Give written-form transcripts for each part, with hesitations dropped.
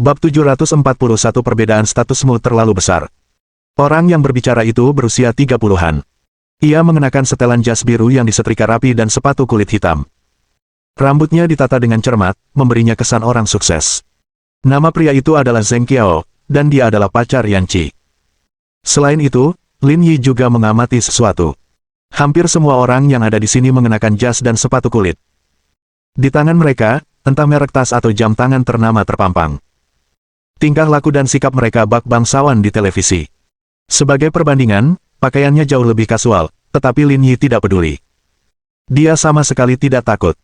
Bab 741 Perbedaan statusmu terlalu besar. Orang yang berbicara itu berusia 30-an. Ia mengenakan setelan jas biru yang disetrika rapi dan sepatu kulit hitam. Rambutnya ditata dengan cermat, memberinya kesan orang sukses. Nama pria itu adalah Zheng Qiao, dan dia adalah pacar Yan Qi. Selain itu, Lin Yi juga mengamati sesuatu. Hampir semua orang yang ada di sini mengenakan jas dan sepatu kulit. Di tangan mereka, entah merek tas atau jam tangan ternama terpampang. Tingkah laku dan sikap mereka bak bangsawan di televisi. Sebagai perbandingan, pakaiannya jauh lebih kasual, tetapi Lin Yi tidak peduli. Dia sama sekali tidak takut.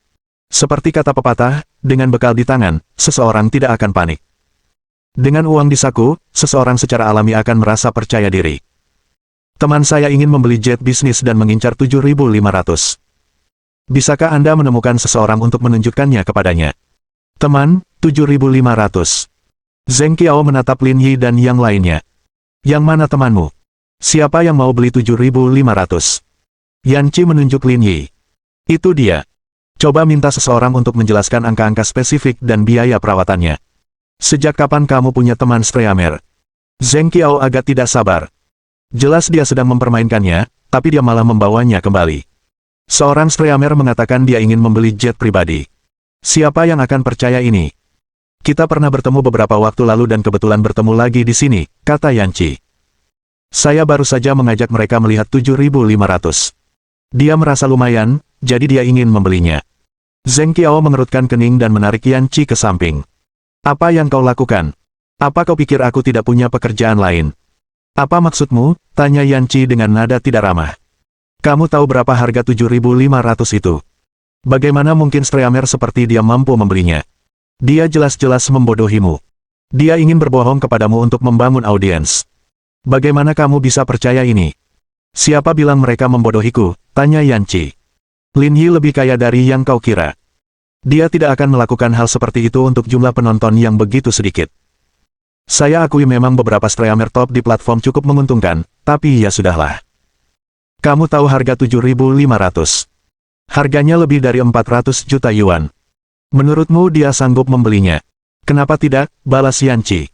Seperti kata pepatah, dengan bekal di tangan, seseorang tidak akan panik. Dengan uang di saku, seseorang secara alami akan merasa percaya diri. Teman saya ingin membeli jet bisnis dan mengincar 7.500. Bisakah Anda menemukan seseorang untuk menunjukkannya kepadanya? Teman, 7.500. Zheng Qiao menatap Lin Yi dan yang lainnya. Yang mana temanmu? Siapa yang mau beli 7.500? Yan Qi menunjuk Lin Yi. Itu dia. Coba minta seseorang untuk menjelaskan angka-angka spesifik dan biaya perawatannya. Sejak kapan kamu punya teman Streamer? Zheng Qiao agak tidak sabar. Jelas dia sedang mempermainkannya, tapi dia malah membawanya kembali. Seorang Streamer mengatakan dia ingin membeli jet pribadi. Siapa yang akan percaya ini? Kita pernah bertemu beberapa waktu lalu dan kebetulan bertemu lagi di sini, kata Yan Qi. Saya baru saja mengajak mereka melihat 7.500. Dia merasa lumayan, jadi dia ingin membelinya. Zheng Qiao mengerutkan kening dan menarik Yan Qi ke samping. Apa yang kau lakukan? Apa kau pikir aku tidak punya pekerjaan lain? Apa maksudmu? Tanya Yan Qi dengan nada tidak ramah. Kamu tahu berapa harga 7.500 itu? Bagaimana mungkin Streamer seperti dia mampu membelinya? Dia jelas-jelas membodohimu. Dia ingin berbohong kepadamu untuk membangun audiens. Bagaimana kamu bisa percaya ini? Siapa bilang mereka membodohiku? Tanya Yan Qi. Lin Yi lebih kaya dari yang kau kira. Dia tidak akan melakukan hal seperti itu untuk jumlah penonton yang begitu sedikit. Saya akui memang beberapa Streamer top di platform cukup menguntungkan, tapi ya sudahlah. Kamu tahu harga 7.500. Harganya lebih dari 400 juta yuan. Menurutmu dia sanggup membelinya? Kenapa tidak? Balas Yan Qi.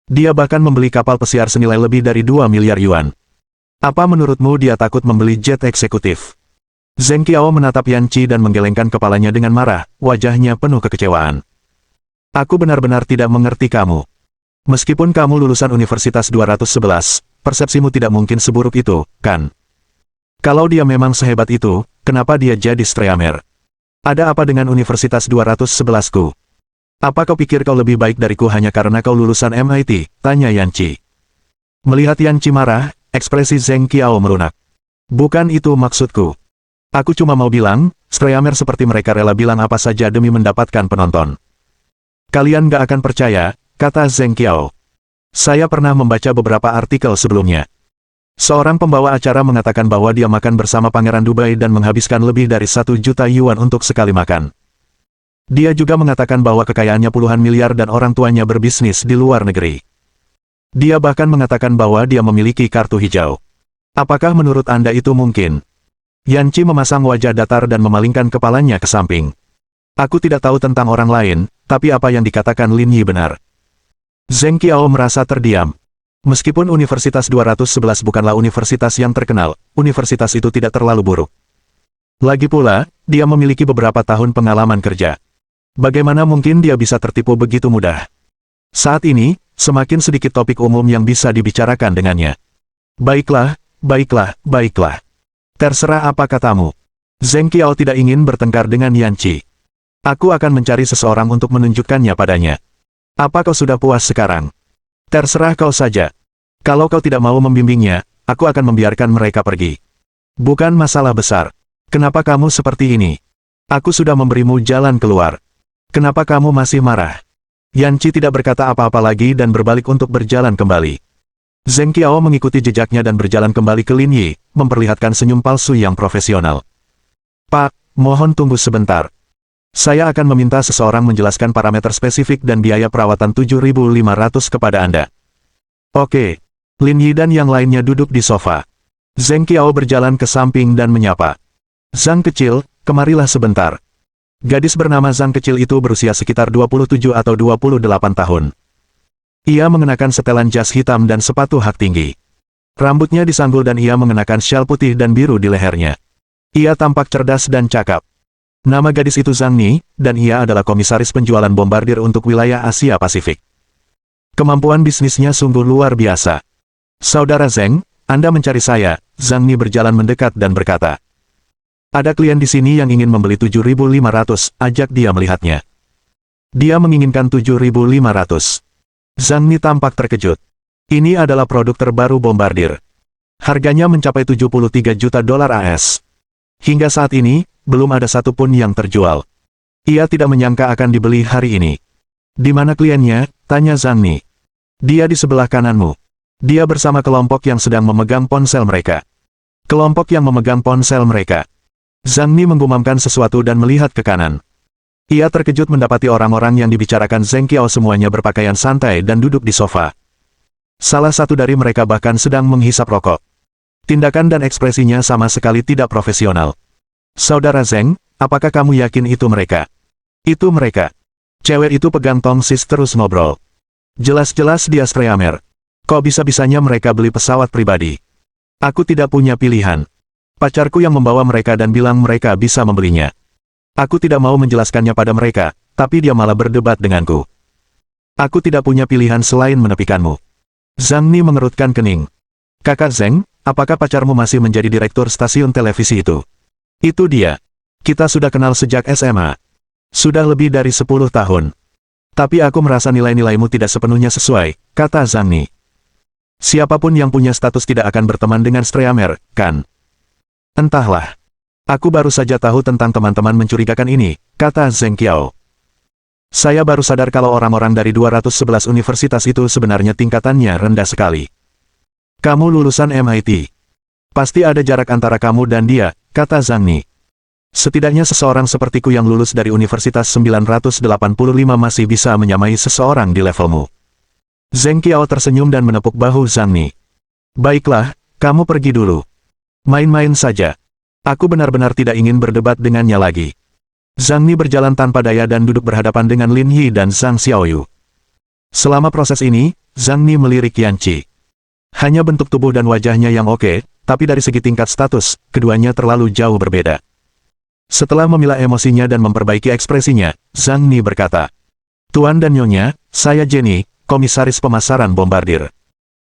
Dia bahkan membeli kapal pesiar senilai lebih dari 2 miliar yuan. Apa menurutmu dia takut membeli jet eksekutif? Zheng Qiao menatap Yan Qi dan menggelengkan kepalanya dengan marah, wajahnya penuh kekecewaan. Aku benar-benar tidak mengerti kamu. Meskipun kamu lulusan Universitas 211, persepsimu tidak mungkin seburuk itu, kan? Kalau dia memang sehebat itu, kenapa dia jadi Streamer? Ada apa dengan Universitas 211-ku? Apa kau pikir kau lebih baik dariku hanya karena kau lulusan MIT? Tanya Yan Qi. Melihat Yan Qi marah, ekspresi Zheng Qiao melunak. Bukan itu maksudku. Aku cuma mau bilang, Streamer seperti mereka rela bilang apa saja demi mendapatkan penonton. Kalian gak akan percaya, kata Zheng Qiao. Saya pernah membaca beberapa artikel sebelumnya. Seorang pembawa acara mengatakan bahwa dia makan bersama Pangeran Dubai dan menghabiskan lebih dari 1 juta yuan untuk sekali makan. Dia juga mengatakan bahwa kekayaannya puluhan miliar dan orang tuanya berbisnis di luar negeri. Dia bahkan mengatakan bahwa dia memiliki kartu hijau. Apakah menurut Anda itu mungkin? Yan Qi memasang wajah datar dan memalingkan kepalanya ke samping. Aku tidak tahu tentang orang lain, tapi apa yang dikatakan Lin Yi benar. Zheng Qiao merasa terdiam. Meskipun Universitas 211 bukanlah universitas yang terkenal, universitas itu tidak terlalu buruk. Lagi pula, dia memiliki beberapa tahun pengalaman kerja. Bagaimana mungkin dia bisa tertipu begitu mudah? Saat ini, semakin sedikit topik umum yang bisa dibicarakan dengannya. Baiklah, baiklah, baiklah. Terserah apa katamu. Zheng Qiao tidak ingin bertengkar dengan Yan Qi. Aku akan mencari seseorang untuk menunjukkannya padanya. Apa kau sudah puas sekarang? Terserah kau saja. Kalau kau tidak mau membimbingnya, aku akan membiarkan mereka pergi. Bukan masalah besar. Kenapa kamu seperti ini? Aku sudah memberimu jalan keluar. Kenapa kamu masih marah? Yan Qi tidak berkata apa-apa lagi dan berbalik untuk berjalan kembali. Zheng Qiao mengikuti jejaknya dan berjalan kembali ke Lin Yi, memperlihatkan senyum palsu yang profesional. Pak, mohon tunggu sebentar. Saya akan meminta seseorang menjelaskan parameter spesifik dan biaya perawatan 7.500 kepada Anda. Oke. Lin Yi dan yang lainnya duduk di sofa. Zheng Qiao berjalan ke samping dan menyapa. Zhang kecil, kemarilah sebentar. Gadis bernama Zhang kecil itu berusia sekitar 27 atau 28 tahun. Ia mengenakan setelan jas hitam dan sepatu hak tinggi. Rambutnya disanggul dan ia mengenakan syal putih dan biru di lehernya. Ia tampak cerdas dan cakap. Nama gadis itu Zhang Ni, dan ia adalah komisaris penjualan bombardir untuk wilayah Asia Pasifik. Kemampuan bisnisnya sungguh luar biasa. Saudara Zheng, Anda mencari saya. Zhang Ni berjalan mendekat dan berkata. Ada klien di sini yang ingin membeli 7.500, ajak dia melihatnya. Dia menginginkan 7.500. Zhang Ni tampak terkejut. Ini adalah produk terbaru bombardir. Harganya mencapai 73 juta dolar AS. Hingga saat ini, belum ada satupun yang terjual. Ia tidak menyangka akan dibeli hari ini. Di mana kliennya? Tanya Zhang Ni. Dia di sebelah kananmu. Dia bersama kelompok yang sedang memegang ponsel mereka. Kelompok yang memegang ponsel mereka. Zhang Ni menggumamkan sesuatu dan melihat ke kanan. Ia terkejut mendapati orang-orang yang dibicarakan Zheng Qiao semuanya berpakaian santai dan duduk di sofa. Salah satu dari mereka bahkan sedang menghisap rokok. Tindakan dan ekspresinya sama sekali tidak profesional. Saudara Zheng, apakah kamu yakin itu mereka? Itu mereka. Cewek itu pegang tongsis terus ngobrol. Jelas-jelas dia streamer. Kok bisa-bisanya mereka beli pesawat pribadi? Aku tidak punya pilihan. Pacarku yang membawa mereka dan bilang mereka bisa membelinya. Aku tidak mau menjelaskannya pada mereka, tapi dia malah berdebat denganku. Aku tidak punya pilihan selain menepikanmu. Zhang Ni mengerutkan kening. Kakak Zheng, apakah pacarmu masih menjadi direktur stasiun televisi itu? Itu dia. Kita sudah kenal sejak SMA. Sudah lebih dari 10 tahun. Tapi aku merasa nilai-nilaimu tidak sepenuhnya sesuai, kata Zhang Ni. Siapapun yang punya status tidak akan berteman dengan streamer, kan? Entahlah. Aku baru saja tahu tentang teman-teman mencurigakan ini, kata Zheng Qiao. Saya baru sadar kalau orang-orang dari 211 universitas itu sebenarnya tingkatannya rendah sekali. Kamu lulusan MIT. Pasti ada jarak antara kamu dan dia, kata Zhang Ni. Setidaknya seseorang sepertiku yang lulus dari Universitas 985 masih bisa menyamai seseorang di levelmu. Zheng Qiao tersenyum dan menepuk bahu Zhang Ni. Baiklah, kamu pergi dulu. Main-main saja. Aku benar-benar tidak ingin berdebat dengannya lagi. Zhang Ni berjalan tanpa daya dan duduk berhadapan dengan Lin Yi dan Zhang Xiaoyu. Selama proses ini, Zhang Ni melirik Yan Qi. Hanya bentuk tubuh dan wajahnya yang oke, tapi dari segi tingkat status, keduanya terlalu jauh berbeda. Setelah memilah emosinya dan memperbaiki ekspresinya, Zhang Ni berkata, Tuan dan Nyonya, saya Jenny, komisaris pemasaran bombardir.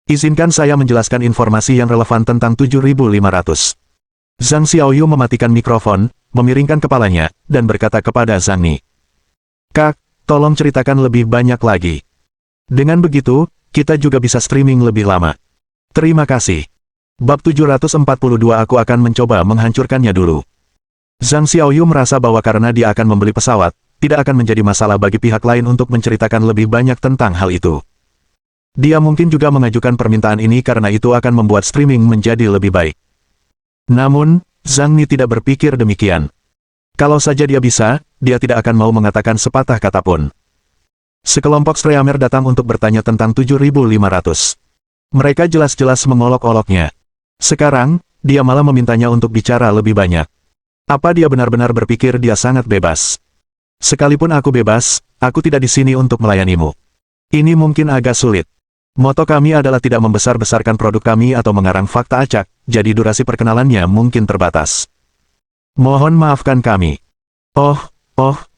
Izinkan saya menjelaskan informasi yang relevan tentang 7.500. Zhang Xiaoyu mematikan mikrofon, memiringkan kepalanya, dan berkata kepada Zhang Ni. Kak, tolong ceritakan lebih banyak lagi. Dengan begitu, kita juga bisa streaming lebih lama. Terima kasih. Bab 742 aku akan mencoba menghancurkannya dulu. Zhang Xiaoyu merasa bahwa karena dia akan membeli pesawat, tidak akan menjadi masalah bagi pihak lain untuk menceritakan lebih banyak tentang hal itu. Dia mungkin juga mengajukan permintaan ini karena itu akan membuat streaming menjadi lebih baik. Namun, Zhang Ni tidak berpikir demikian. Kalau saja dia bisa, dia tidak akan mau mengatakan sepatah kata pun. Sekelompok streamer datang untuk bertanya tentang 7.500. Mereka jelas-jelas mengolok-oloknya. Sekarang, dia malah memintanya untuk bicara lebih banyak. Apa dia benar-benar berpikir dia sangat bebas? Sekalipun aku bebas, aku tidak di sini untuk melayanimu. Ini mungkin agak sulit. Moto kami adalah tidak membesar-besarkan produk kami atau mengarang fakta acak, jadi durasi perkenalannya mungkin terbatas. Mohon maafkan kami. Oh,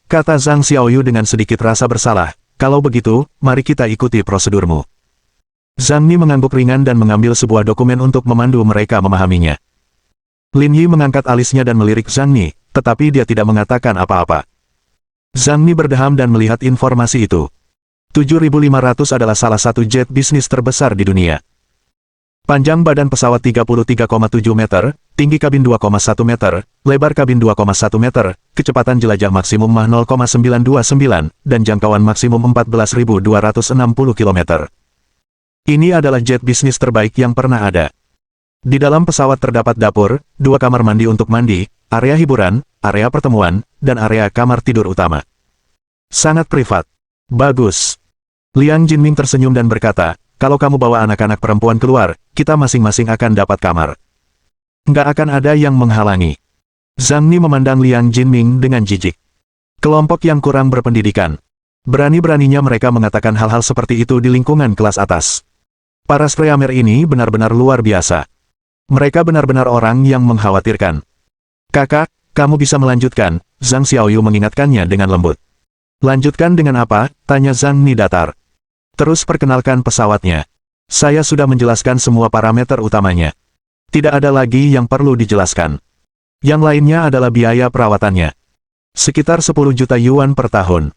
kata Zhang Xiaoyu dengan sedikit rasa bersalah. Kalau begitu, mari kita ikuti prosedurmu. Zhang Ni mengangguk ringan dan mengambil sebuah dokumen untuk memandu mereka memahaminya. Lin Yi mengangkat alisnya dan melirik Zhang Ni, tetapi dia tidak mengatakan apa-apa. Zhang Ni berdeham dan melihat informasi itu. 7.500 adalah salah satu jet bisnis terbesar di dunia. Panjang badan pesawat 33,7 meter, tinggi kabin 2,1 meter, lebar kabin 2,1 meter, kecepatan jelajah maksimum Mach 0,929, dan jangkauan maksimum 14.260 km. Ini adalah jet bisnis terbaik yang pernah ada. Di dalam pesawat terdapat dapur, 2 kamar mandi untuk mandi, area hiburan, area pertemuan, dan area kamar tidur utama. Sangat privat. Bagus. Liang Jinming tersenyum dan berkata, kalau kamu bawa anak-anak perempuan keluar, kita masing-masing akan dapat kamar. Nggak akan ada yang menghalangi. Zhang Ni memandang Liang Jinming dengan jijik. Kelompok yang kurang berpendidikan. Berani-beraninya mereka mengatakan hal-hal seperti itu di lingkungan kelas atas. Para Streamer ini benar-benar luar biasa. Mereka benar-benar orang yang mengkhawatirkan. Kakak, kamu bisa melanjutkan, Zhang Xiaoyu mengingatkannya dengan lembut. Lanjutkan dengan apa? Tanya Zhang Ni datar. Terus perkenalkan pesawatnya. Saya sudah menjelaskan semua parameter utamanya. Tidak ada lagi yang perlu dijelaskan. Yang lainnya adalah biaya perawatannya. Sekitar 10 juta yuan per tahun.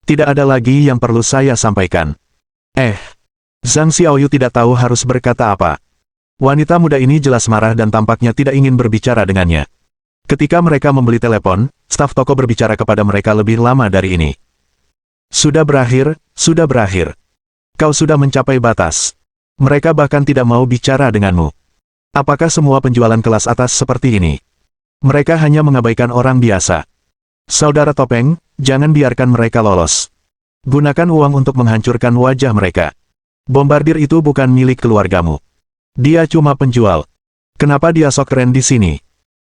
Tidak ada lagi yang perlu saya sampaikan. Zhang Xiaoyu tidak tahu harus berkata apa. Wanita muda ini jelas marah dan tampaknya tidak ingin berbicara dengannya. Ketika mereka membeli telepon, staf toko berbicara kepada mereka lebih lama dari ini. Sudah berakhir, sudah berakhir. Kau sudah mencapai batas. Mereka bahkan tidak mau bicara denganmu. Apakah semua penjualan kelas atas seperti ini? Mereka hanya mengabaikan orang biasa. Saudara Topeng, jangan biarkan mereka lolos. Gunakan uang untuk menghancurkan wajah mereka. Bombardir itu bukan milik keluargamu. Dia cuma penjual. Kenapa dia sok keren di sini?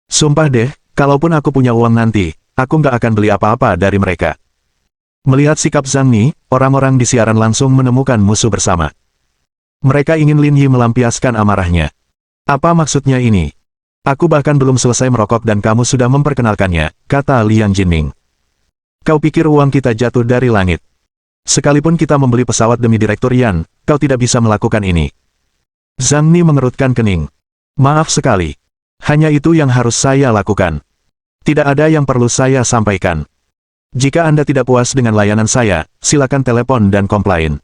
Sumpah deh, kalaupun aku punya uang nanti, aku nggak akan beli apa-apa dari mereka. Melihat sikap Zhang Ni, orang-orang di siaran langsung menemukan musuh bersama. Mereka ingin Lin Yi melampiaskan amarahnya. Apa maksudnya ini? Aku bahkan belum selesai merokok dan kamu sudah memperkenalkannya, kata Liang Jinming. Kau pikir uang kita jatuh dari langit? Sekalipun kita membeli pesawat demi Direktur Yan, kau tidak bisa melakukan ini. Zhang Ni mengerutkan kening. Maaf sekali. Hanya itu yang harus saya lakukan. Tidak ada yang perlu saya sampaikan. Jika Anda tidak puas dengan layanan saya, silakan telepon dan komplain.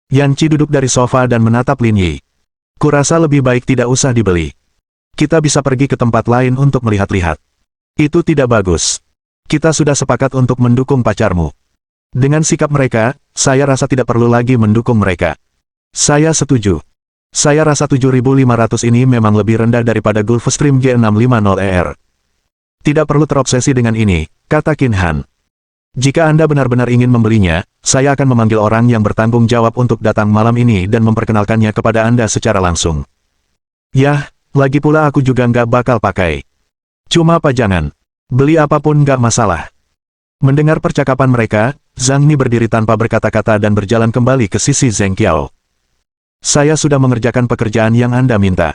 Yan Qi duduk dari sofa dan menatap Lin Yi. Kurasa lebih baik tidak usah dibeli. Kita bisa pergi ke tempat lain untuk melihat-lihat. Itu tidak bagus. Kita sudah sepakat untuk mendukung pacarmu. Dengan sikap mereka, saya rasa tidak perlu lagi mendukung mereka. Saya setuju. Saya rasa 7.500 ini memang lebih rendah daripada Gulfstream G650ER. Tidak perlu terobsesi dengan ini, kata Qin Han. Jika Anda benar-benar ingin membelinya, saya akan memanggil orang yang bertanggung jawab untuk datang malam ini dan memperkenalkannya kepada Anda secara langsung. Yah, lagi pula aku juga nggak bakal pakai. Cuma pajangan. Beli apapun nggak masalah. Mendengar percakapan mereka, Zhang Ni berdiri tanpa berkata-kata dan berjalan kembali ke sisi Zheng Qiao. Saya sudah mengerjakan pekerjaan yang Anda minta.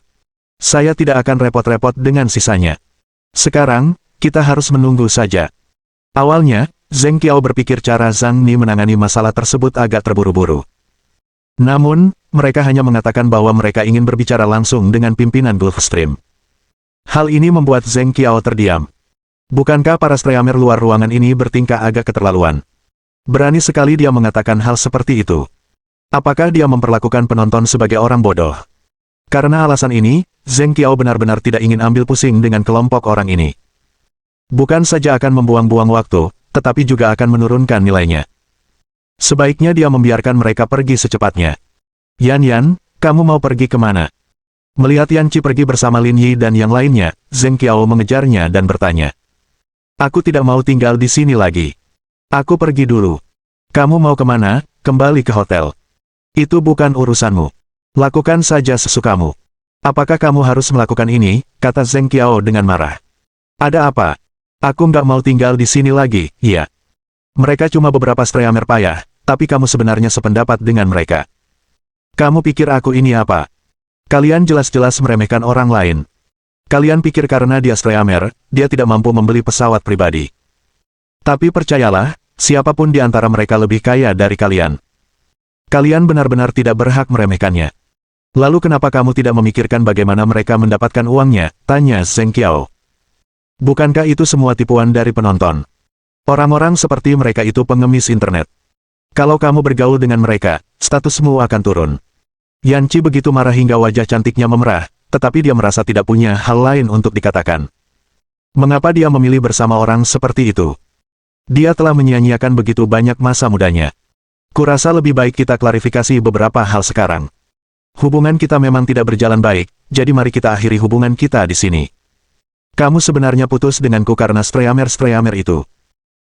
Saya tidak akan repot-repot dengan sisanya. Sekarang, kita harus menunggu saja. Awalnya, Zheng Qiao berpikir cara Zhang Ni menangani masalah tersebut agak terburu-buru. Namun, mereka hanya mengatakan bahwa mereka ingin berbicara langsung dengan pimpinan Gulfstream. Hal ini membuat Zheng Qiao terdiam. Bukankah para Streamer luar ruangan ini bertingkah agak keterlaluan? Berani sekali dia mengatakan hal seperti itu. Apakah dia memperlakukan penonton sebagai orang bodoh? Karena alasan ini, Zheng Qiao benar-benar tidak ingin ambil pusing dengan kelompok orang ini. Bukan saja akan membuang-buang waktu, tetapi juga akan menurunkan nilainya. Sebaiknya dia membiarkan mereka pergi secepatnya. Yan, kamu mau pergi kemana? Melihat Yan Qi pergi bersama Lin Yi dan yang lainnya, Zheng Qiao mengejarnya dan bertanya. Aku tidak mau tinggal di sini lagi. Aku pergi dulu. Kamu mau kemana? Kembali ke hotel. Itu bukan urusanmu. Lakukan saja sesukamu. Apakah kamu harus melakukan ini? Kata Zheng Qiao dengan marah. Ada apa? Aku nggak mau tinggal di sini lagi, iya. Mereka cuma beberapa Streamer payah, tapi kamu sebenarnya sependapat dengan mereka. Kamu pikir aku ini apa? Kalian jelas-jelas meremehkan orang lain. Kalian pikir karena dia Streamer, dia tidak mampu membeli pesawat pribadi. Tapi percayalah, siapapun di antara mereka lebih kaya dari kalian. Kalian benar-benar tidak berhak meremehkannya. Lalu kenapa kamu tidak memikirkan bagaimana mereka mendapatkan uangnya? Tanya Zheng Qiao. Bukankah itu semua tipuan dari penonton? Orang-orang seperti mereka itu pengemis internet. Kalau kamu bergaul dengan mereka, statusmu akan turun. Yan Qi begitu marah hingga wajah cantiknya memerah, tetapi dia merasa tidak punya hal lain untuk dikatakan. Mengapa dia memilih bersama orang seperti itu? Dia telah menyia-nyiakan begitu banyak masa mudanya. Kurasa lebih baik kita klarifikasi beberapa hal sekarang. Hubungan kita memang tidak berjalan baik, jadi mari kita akhiri hubungan kita di sini. Kamu sebenarnya putus denganku karena Streamer itu.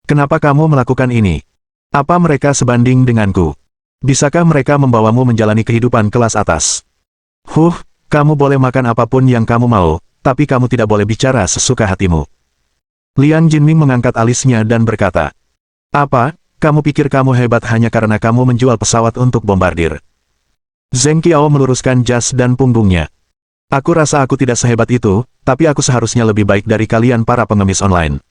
Kenapa kamu melakukan ini? Apa mereka sebanding denganku? Bisakah mereka membawamu menjalani kehidupan kelas atas? Kamu boleh makan apapun yang kamu mau, tapi kamu tidak boleh bicara sesuka hatimu. Liang Jinming mengangkat alisnya dan berkata, apa, kamu pikir kamu hebat hanya karena kamu menjual pesawat untuk bombardir. Zheng Qiao meluruskan jas dan punggungnya. Aku rasa aku tidak sehebat itu, tapi aku seharusnya lebih baik dari kalian para pengemis online.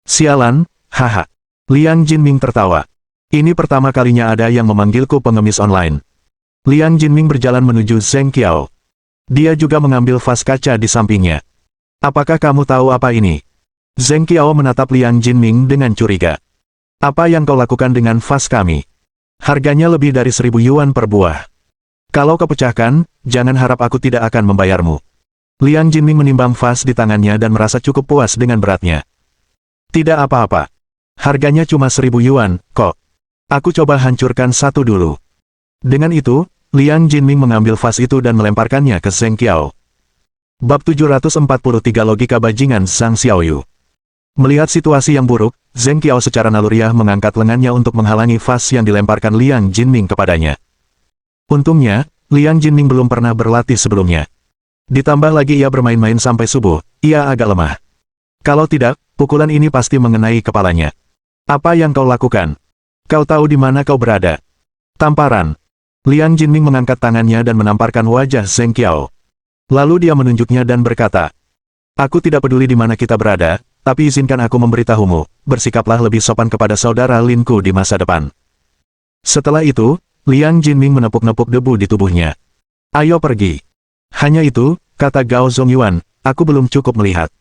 Sialan, haha. Liang Jinming tertawa. Ini pertama kalinya ada yang memanggilku pengemis online. Liang Jinming berjalan menuju Zheng Qiao. Dia juga mengambil vas kaca di sampingnya. Apakah kamu tahu apa ini? Zheng Qiao menatap Liang Jinming dengan curiga. Apa yang kau lakukan dengan vas kami? Harganya lebih dari 1000 yuan per buah. Kalau kau pecahkan, jangan harap aku tidak akan membayarmu. Liang Jinming menimbang vas di tangannya dan merasa cukup puas dengan beratnya. Tidak apa-apa. Harganya cuma 1000 yuan, kok. Aku coba hancurkan satu dulu. Dengan itu, Liang Jinming mengambil vas itu dan melemparkannya ke Zheng Qiao. Bab 743 Logika Bajingan Zhang Xiaoyu. Melihat situasi yang buruk, Zheng Qiao secara naluriah mengangkat lengannya untuk menghalangi vas yang dilemparkan Liang Jinming kepadanya. Untungnya, Liang Jinming belum pernah berlatih sebelumnya. Ditambah lagi ia bermain-main sampai subuh, ia agak lemah. Kalau tidak, pukulan ini pasti mengenai kepalanya. Apa yang kau lakukan? Kau tahu di mana kau berada? Tamparan. Liang Jinming mengangkat tangannya dan menamparkan wajah Zheng Qiao. Lalu dia menunjuknya dan berkata, aku tidak peduli di mana kita berada, tapi izinkan aku memberitahumu, bersikaplah lebih sopan kepada saudara Linku di masa depan. Setelah itu, Liang Jinming menepuk-nepuk debu di tubuhnya. Ayo pergi. Hanya itu, kata Gao Zongyuan, aku belum cukup melihat.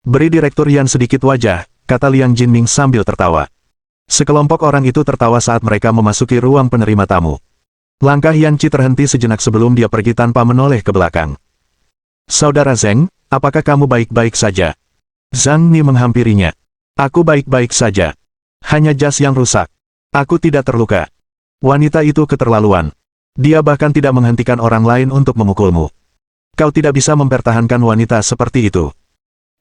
Beri Direktur Yan sedikit wajah, kata Liang Jinming sambil tertawa. Sekelompok orang itu tertawa saat mereka memasuki ruang penerima tamu. Langkah Yan Qi terhenti sejenak sebelum dia pergi tanpa menoleh ke belakang. Saudara Zheng, apakah kamu baik-baik saja? Zhang Ni menghampirinya. Aku baik-baik saja. Hanya jas yang rusak. Aku tidak terluka. Wanita itu keterlaluan. Dia bahkan tidak menghentikan orang lain untuk memukulmu. Kau tidak bisa mempertahankan wanita seperti itu.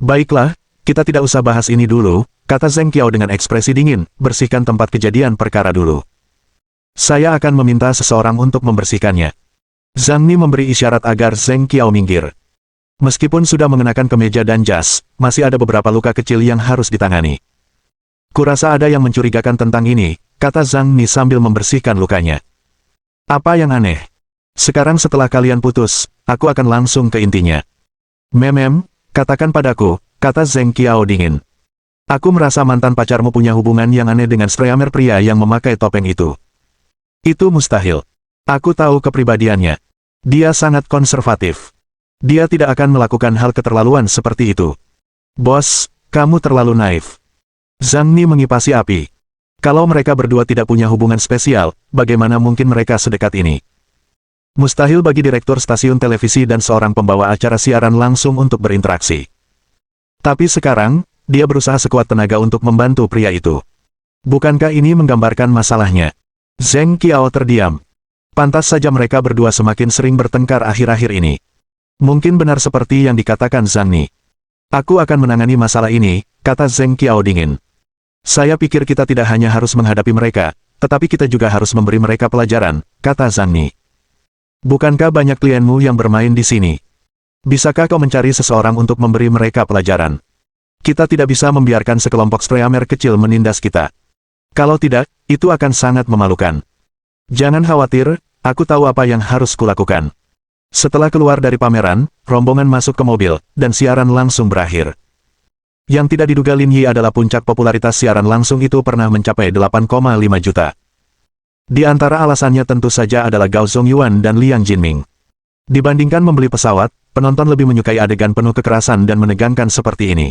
Baiklah, kita tidak usah bahas ini dulu, kata Zheng Qiao dengan ekspresi dingin, bersihkan tempat kejadian perkara dulu. Saya akan meminta seseorang untuk membersihkannya. Zhang Ni memberi isyarat agar Zheng Qiao minggir. Meskipun sudah mengenakan kemeja dan jas, masih ada beberapa luka kecil yang harus ditangani. Kurasa ada yang mencurigakan tentang ini, kata Zhang Ni sambil membersihkan lukanya. Apa yang aneh? Sekarang setelah kalian putus, aku akan langsung ke intinya. Memem, katakan padaku, kata Zheng Qiao dingin. Aku merasa mantan pacarmu punya hubungan yang aneh dengan streamer pria yang memakai topeng itu. Itu mustahil. Aku tahu kepribadiannya. Dia sangat konservatif. Dia tidak akan melakukan hal keterlaluan seperti itu. Bos, kamu terlalu naif. Zhang Ni mengipasi api. Kalau mereka berdua tidak punya hubungan spesial, bagaimana mungkin mereka sedekat ini? Mustahil bagi direktur stasiun televisi dan seorang pembawa acara siaran langsung untuk berinteraksi. Tapi sekarang, dia berusaha sekuat tenaga untuk membantu pria itu. Bukankah ini menggambarkan masalahnya? Zheng Qiao terdiam. Pantas saja mereka berdua semakin sering bertengkar akhir-akhir ini. Mungkin benar seperti yang dikatakan Zhang Ni. Aku akan menangani masalah ini, kata Zheng Qiao dingin. Saya pikir kita tidak hanya harus menghadapi mereka, tetapi kita juga harus memberi mereka pelajaran, kata Zhang Ni. Bukankah banyak klienmu yang bermain di sini? Bisakah kau mencari seseorang untuk memberi mereka pelajaran? Kita tidak bisa membiarkan sekelompok streamer kecil menindas kita. Kalau tidak, itu akan sangat memalukan. Jangan khawatir, aku tahu apa yang harus kulakukan. Setelah keluar dari pameran, rombongan masuk ke mobil, dan siaran langsung berakhir. Yang tidak diduga Lin Yi adalah puncak popularitas siaran langsung itu pernah mencapai 8,5 juta. Di antara alasannya tentu saja adalah Gao Zongyuan dan Liang Jinming. Dibandingkan membeli pesawat, penonton lebih menyukai adegan penuh kekerasan dan menegangkan seperti ini.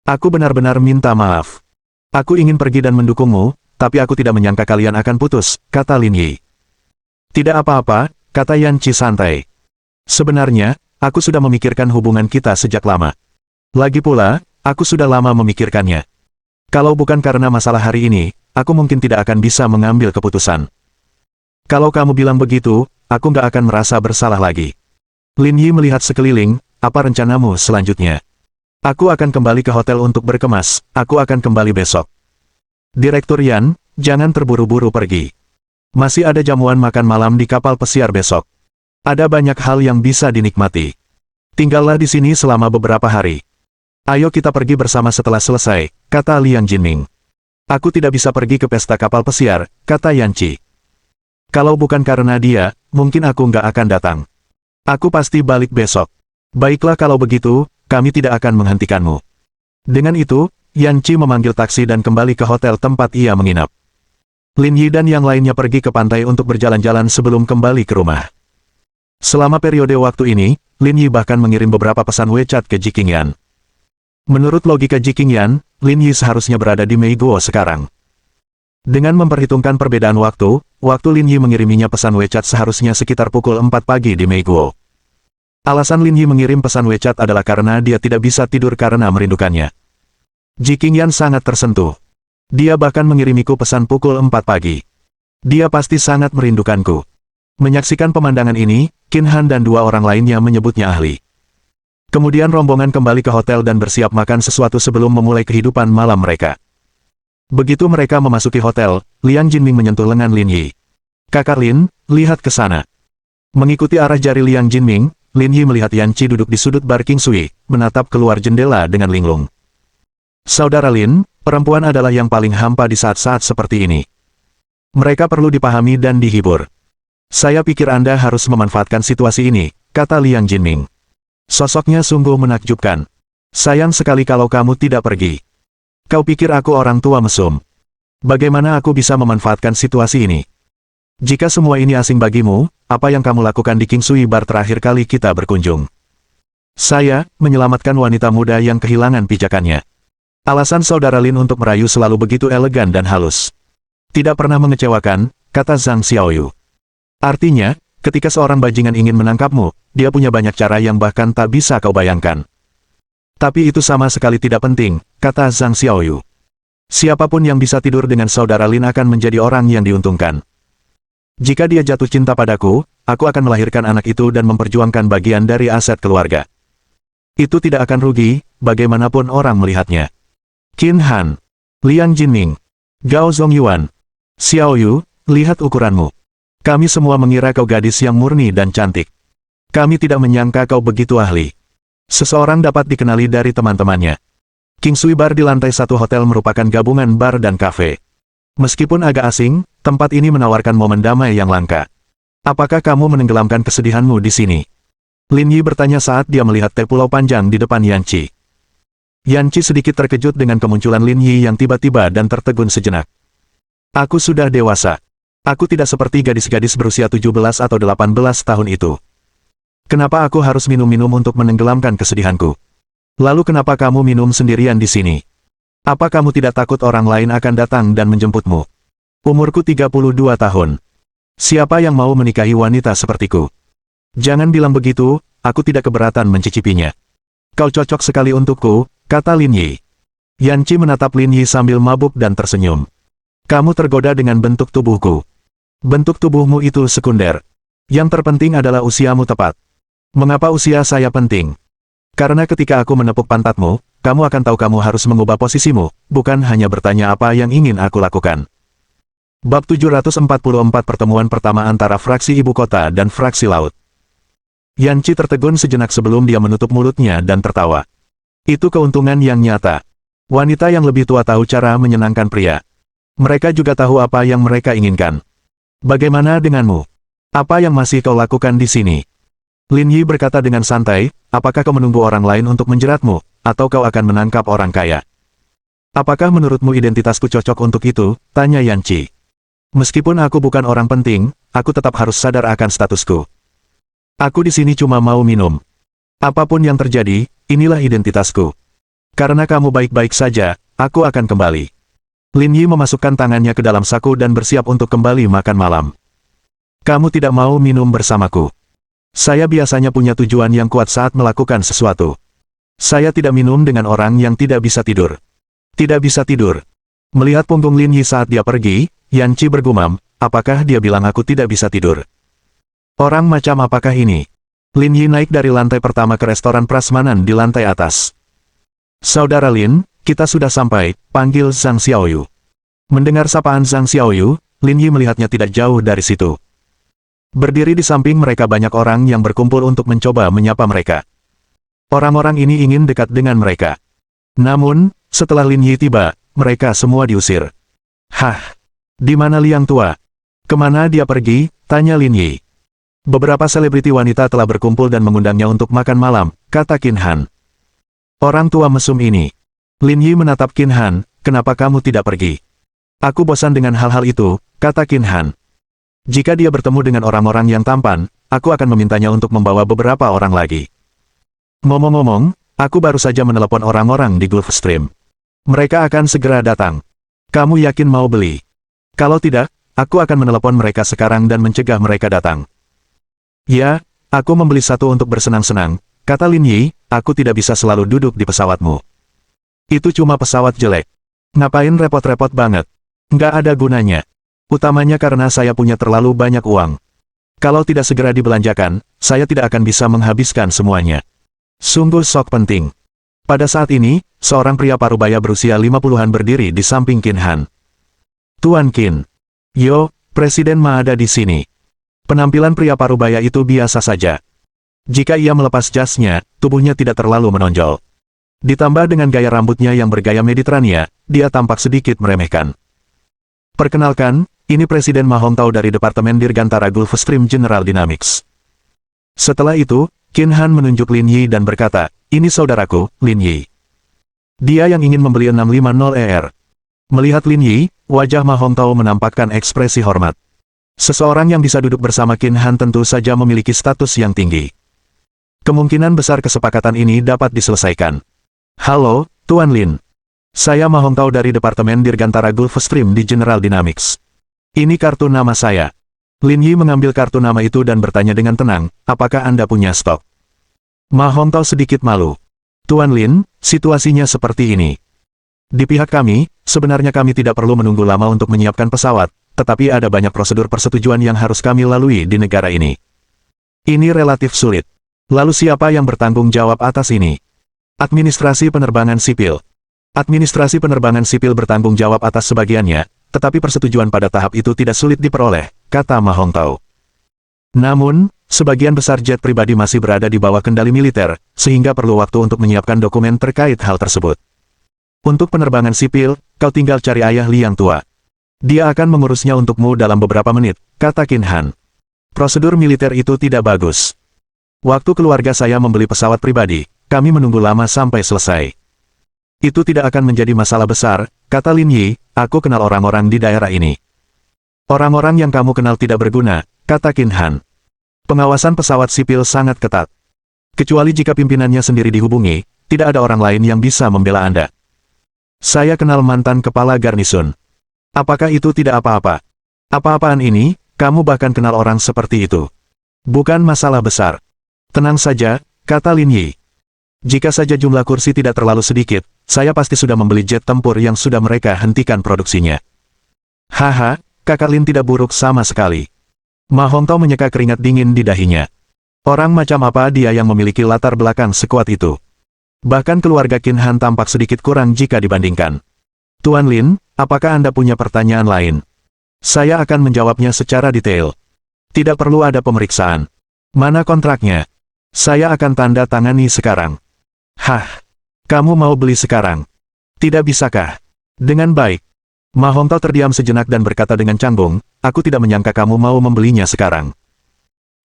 Aku benar-benar minta maaf. Aku ingin pergi dan mendukungmu, tapi aku tidak menyangka kalian akan putus, kata Lin Yi. Tidak apa-apa, kata Yan Qi santai. Sebenarnya, aku sudah memikirkan hubungan kita sejak lama. Lagi pula, aku sudah lama memikirkannya. Kalau bukan karena masalah hari ini, aku mungkin tidak akan bisa mengambil keputusan. Kalau kamu bilang begitu, aku nggak akan merasa bersalah lagi. Lin Yi melihat sekeliling, apa rencanamu selanjutnya? Aku akan kembali ke hotel untuk berkemas, aku akan kembali besok. Direktur Yan, jangan terburu-buru pergi. Masih ada jamuan makan malam di kapal pesiar besok. Ada banyak hal yang bisa dinikmati. Tinggallah di sini selama beberapa hari. Ayo kita pergi bersama setelah selesai, kata Liang Jinming. Aku tidak bisa pergi ke pesta kapal pesiar, kata Yan Qi. Kalau bukan karena dia, mungkin aku nggak akan datang. Aku pasti balik besok. Baiklah kalau begitu, kami tidak akan menghentikanmu. Dengan itu, Yan Qi memanggil taksi dan kembali ke hotel tempat ia menginap. Lin Yi dan yang lainnya pergi ke pantai untuk berjalan-jalan sebelum kembali ke rumah. Selama periode waktu ini, Lin Yi bahkan mengirim beberapa pesan WeChat ke Ji Qingyan. Menurut logika Ji Qingyan, Lin Yi seharusnya berada di Meiguo sekarang. Dengan memperhitungkan perbedaan waktu Lin Yi mengiriminya pesan WeChat seharusnya sekitar pukul 4 pagi di Meiguo. Alasan Lin Yi mengirim pesan WeChat adalah karena dia tidak bisa tidur karena merindukannya. Ji Qingyan sangat tersentuh. Dia bahkan mengirimiku pesan pukul 4 pagi. Dia pasti sangat merindukanku. Menyaksikan pemandangan ini, Qin Han dan dua orang lainnya menyebutnya ahli. Kemudian rombongan kembali ke hotel dan bersiap makan sesuatu sebelum memulai kehidupan malam mereka. Begitu mereka memasuki hotel, Liang Jinming menyentuh lengan Lin Yi. Kakak Lin, lihat ke sana. Mengikuti arah jari Liang Jinming, Lin Yi melihat Yan Qi duduk di sudut bar King Sui, menatap keluar jendela dengan linglung. Saudara Lin, perempuan adalah yang paling hampa di saat-saat seperti ini. Mereka perlu dipahami dan dihibur. Saya pikir Anda harus memanfaatkan situasi ini, kata Liang Jinming. Sosoknya sungguh menakjubkan. Sayang sekali kalau kamu tidak pergi. Kau pikir aku orang tua mesum? Bagaimana aku bisa memanfaatkan situasi ini? Jika semua ini asing bagimu, apa yang kamu lakukan di King Sui Bar terakhir kali kita berkunjung? Saya, menyelamatkan wanita muda yang kehilangan pijakannya. Alasan saudara Lin untuk merayu selalu begitu elegan dan halus. Tidak pernah mengecewakan, kata Zhang Xiaoyu. Artinya, ketika seorang bajingan ingin menangkapmu, dia punya banyak cara yang bahkan tak bisa kau bayangkan. Tapi itu sama sekali tidak penting, kata Zhang Xiaoyu. Siapapun yang bisa tidur dengan saudara Lin akan menjadi orang yang diuntungkan. Jika dia jatuh cinta padaku, aku akan melahirkan anak itu dan memperjuangkan bagian dari aset keluarga. Itu tidak akan rugi, bagaimanapun orang melihatnya. Qin Han, Liang Jinming, Gao Zongyuan, Xiaoyu, lihat ukuranmu. Kami semua mengira kau gadis yang murni dan cantik. Kami tidak menyangka kau begitu ahli. Seseorang dapat dikenali dari teman-temannya. King Sui Bar di lantai satu hotel merupakan gabungan bar dan kafe. Meskipun agak asing, tempat ini menawarkan momen damai yang langka. Apakah kamu menenggelamkan kesedihanmu di sini? Lin Yi bertanya saat dia melihat teh pulau panjang di depan Yan Qi. Yan Qi sedikit terkejut dengan kemunculan Lin Yi yang tiba-tiba dan tertegun sejenak. Aku sudah dewasa. Aku tidak seperti gadis-gadis berusia 17 atau 18 tahun itu. Kenapa aku harus minum-minum untuk menenggelamkan kesedihanku? Lalu kenapa kamu minum sendirian di sini? Apa kamu tidak takut orang lain akan datang dan menjemputmu? Umurku 32 tahun. Siapa yang mau menikahi wanita sepertiku? Jangan bilang begitu, aku tidak keberatan mencicipinya. Kau cocok sekali untukku, kata Lin Yi. Yan Qi menatap Lin Yi sambil mabuk dan tersenyum. Kamu tergoda dengan bentuk tubuhku. Bentuk tubuhmu itu sekunder. Yang terpenting adalah usiamu tepat. Mengapa usia saya penting? Karena ketika aku menepuk pantatmu, kamu akan tahu kamu harus mengubah posisimu, bukan hanya bertanya apa yang ingin aku lakukan. Bab 744 Pertemuan pertama antara fraksi ibu kota dan fraksi laut. Yan Qi tertegun sejenak sebelum dia menutup mulutnya dan tertawa. Itu keuntungan yang nyata. Wanita yang lebih tua tahu cara menyenangkan pria. Mereka juga tahu apa yang mereka inginkan. Bagaimana denganmu? Apa yang masih kau lakukan di sini? Lin Yi berkata dengan santai, apakah kau menunggu orang lain untuk menjeratmu, atau kau akan menangkap orang kaya? Apakah menurutmu identitasku cocok untuk itu? Tanya Yan Qi. Meskipun aku bukan orang penting, aku tetap harus sadar akan statusku. Aku di sini cuma mau minum. Apapun yang terjadi, inilah identitasku. Karena kamu baik-baik saja, aku akan kembali. Lin Yi memasukkan tangannya ke dalam saku dan bersiap untuk kembali makan malam. Kamu tidak mau minum bersamaku. Saya biasanya punya tujuan yang kuat saat melakukan sesuatu. Saya tidak minum dengan orang yang tidak bisa tidur. Tidak bisa tidur. Melihat punggung Lin Yi saat dia pergi, Yan Qi bergumam, apakah dia bilang aku tidak bisa tidur? Orang macam apakah ini? Lin Yi naik dari lantai pertama ke restoran prasmanan di lantai atas. Saudara Lin, kita sudah sampai, panggil Zhang Xiaoyu. Mendengar sapaan Zhang Xiaoyu, Lin Yi melihatnya tidak jauh dari situ. Berdiri di samping mereka banyak orang yang berkumpul untuk mencoba menyapa mereka. Orang-orang ini ingin dekat dengan mereka. Namun, setelah Lin Yi tiba, mereka semua diusir. Hah? Di mana Liang Tua? Kemana dia pergi? Tanya Lin Yi. Beberapa selebriti wanita telah berkumpul dan mengundangnya untuk makan malam, kata Qin Han. Orang tua mesum ini. Lin Yi menatap Qin Han, kenapa kamu tidak pergi? Aku bosan dengan hal-hal itu, kata Qin Han. Jika dia bertemu dengan orang-orang yang tampan, aku akan memintanya untuk membawa beberapa orang lagi. Ngomong-ngomong, aku baru saja menelepon orang-orang di Gulfstream. Mereka akan segera datang. Kamu yakin mau beli? Kalau tidak, aku akan menelepon mereka sekarang dan mencegah mereka datang. Ya, aku membeli satu untuk bersenang-senang, kata Lin Yi, aku tidak bisa selalu duduk di pesawatmu. Itu cuma pesawat jelek. Ngapain repot-repot banget? Nggak ada gunanya. Utamanya karena saya punya terlalu banyak uang. Kalau tidak segera dibelanjakan, saya tidak akan bisa menghabiskan semuanya. Sungguh sok penting. Pada saat ini, seorang pria parubaya berusia 50-an berdiri di samping Qin Han. Tuan Qin. Yo, Presiden Ma ada di sini. Penampilan pria parubaya itu biasa saja. Jika ia melepas jasnya, tubuhnya tidak terlalu menonjol. Ditambah dengan gaya rambutnya yang bergaya Mediterania, dia tampak sedikit meremehkan. Perkenalkan, ini Presiden Ma Hongtao dari Departemen Dirgantara Gulfstream General Dynamics. Setelah itu, Qin Han menunjuk Lin Yi dan berkata, ini saudaraku, Lin Yi. Dia yang ingin membeli 650ER. Melihat Lin Yi, wajah Ma Hongtao menampakkan ekspresi hormat. Seseorang yang bisa duduk bersama Qin Han tentu saja memiliki status yang tinggi. Kemungkinan besar kesepakatan ini dapat diselesaikan. Halo, Tuan Lin. Saya Ma Hongtao dari Departemen Dirgantara Gulfstream di General Dynamics. Ini kartu nama saya. Lin Yi mengambil kartu nama itu dan bertanya dengan tenang, apakah Anda punya stok? Ma Hongtao sedikit malu. Tuan Lin, situasinya seperti ini. Di pihak kami, sebenarnya kami tidak perlu menunggu lama untuk menyiapkan pesawat, tetapi ada banyak prosedur persetujuan yang harus kami lalui di negara ini. Ini relatif sulit. Lalu siapa yang bertanggung jawab atas ini? Administrasi penerbangan sipil. Administrasi penerbangan sipil bertanggung jawab atas sebagiannya, tetapi persetujuan pada tahap itu tidak sulit diperoleh, kata Ma Hongtao. Namun, sebagian besar jet pribadi masih berada di bawah kendali militer, sehingga perlu waktu untuk menyiapkan dokumen terkait hal tersebut. Untuk penerbangan sipil, kau tinggal cari ayah Liang Tua. Dia akan mengurusnya untukmu dalam beberapa menit, kata Qin Han. Prosedur militer itu tidak bagus. Waktu keluarga saya membeli pesawat pribadi, kami menunggu lama sampai selesai. Itu tidak akan menjadi masalah besar, kata Lin Yi, aku kenal orang-orang di daerah ini. Orang-orang yang kamu kenal tidak berguna, kata Qin Han. Pengawasan pesawat sipil sangat ketat. Kecuali jika pimpinannya sendiri dihubungi, tidak ada orang lain yang bisa membela Anda. Saya kenal mantan kepala garnison. Apakah itu tidak apa-apa? Apa-apaan ini, kamu bahkan kenal orang seperti itu. Bukan masalah besar. Tenang saja, kata Lin Yi. Jika saja jumlah kursi tidak terlalu sedikit, saya pasti sudah membeli jet tempur yang sudah mereka hentikan produksinya. Haha, kakak Lin tidak buruk sama sekali. Ma Hongtao menyeka keringat dingin di dahinya. Orang macam apa dia yang memiliki latar belakang sekuat itu? Bahkan keluarga Qin Han tampak sedikit kurang jika dibandingkan. Tuan Lin, apakah Anda punya pertanyaan lain? Saya akan menjawabnya secara detail. Tidak perlu ada pemeriksaan. Mana kontraknya? Saya akan tanda tangani sekarang. Hah? Kamu mau beli sekarang? Tidak bisakah? Dengan baik. Ma Hongtao terdiam sejenak dan berkata dengan canggung, aku tidak menyangka kamu mau membelinya sekarang.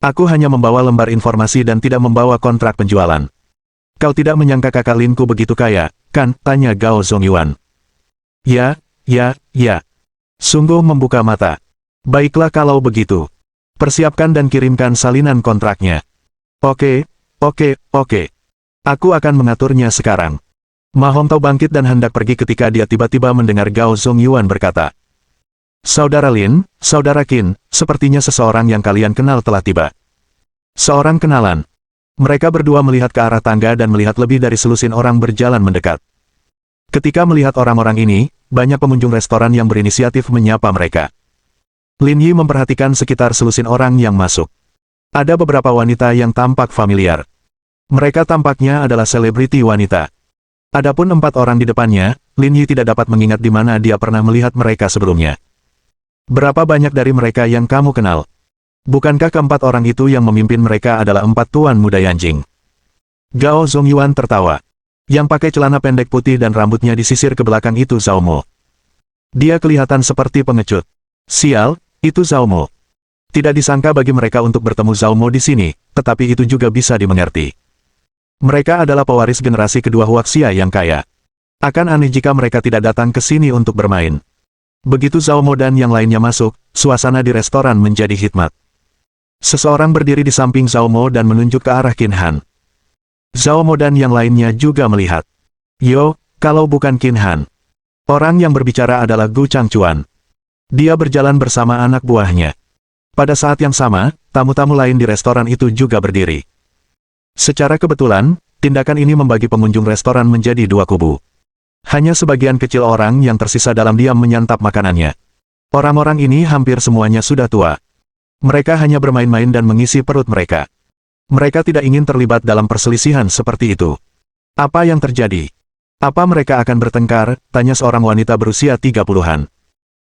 Aku hanya membawa lembar informasi dan tidak membawa kontrak penjualan. Kau tidak menyangka kakak Linku begitu kaya, kan? Tanya Gao Zongyuan. Ya. Sungguh membuka mata. Baiklah kalau begitu. Persiapkan dan kirimkan salinan kontraknya. Oke. Aku akan mengaturnya sekarang. Ma Hongtao bangkit dan hendak pergi ketika dia tiba-tiba mendengar Gao Zongyuan berkata. Saudara Lin, Saudara Qin, sepertinya seseorang yang kalian kenal telah tiba. Seorang kenalan. Mereka berdua melihat ke arah tangga dan melihat lebih dari selusin orang berjalan mendekat. Ketika melihat orang-orang ini, banyak pengunjung restoran yang berinisiatif menyapa mereka. Lin Yi memperhatikan sekitar selusin orang yang masuk. Ada beberapa wanita yang tampak familiar. Mereka tampaknya adalah selebriti wanita. Adapun 4 orang di depannya, Lin Yi tidak dapat mengingat di mana dia pernah melihat mereka sebelumnya. Berapa banyak dari mereka yang kamu kenal? Bukankah keempat orang itu yang memimpin mereka adalah 4 tuan muda Yanjing? Gao Zongyuan tertawa. Yang pakai celana pendek putih dan rambutnya disisir ke belakang itu Zhao Mo. Dia kelihatan seperti pengecut. Sial, itu Zhao Mo. Tidak disangka bagi mereka untuk bertemu Zhao Mo di sini, tetapi itu juga bisa dimengerti. Mereka adalah pewaris generasi kedua Huaxia yang kaya. Akan aneh jika mereka tidak datang ke sini untuk bermain. Begitu Zhao Mo dan yang lainnya masuk, suasana di restoran menjadi hikmat. Seseorang berdiri di samping Zhao Mo dan menunjuk ke arah Qin Han. Zhao Mo dan yang lainnya juga melihat. Yo, kalau bukan Qin Han. Orang yang berbicara adalah Gu Changchuan. Dia berjalan bersama anak buahnya. Pada saat yang sama, tamu-tamu lain di restoran itu juga berdiri. Secara kebetulan, tindakan ini membagi pengunjung restoran menjadi dua kubu. Hanya sebagian kecil orang yang tersisa dalam diam menyantap makanannya. Orang-orang ini hampir semuanya sudah tua. Mereka hanya bermain-main dan mengisi perut mereka. Mereka tidak ingin terlibat dalam perselisihan seperti itu. Apa yang terjadi? Apa mereka akan bertengkar? Tanya seorang wanita berusia 30-an.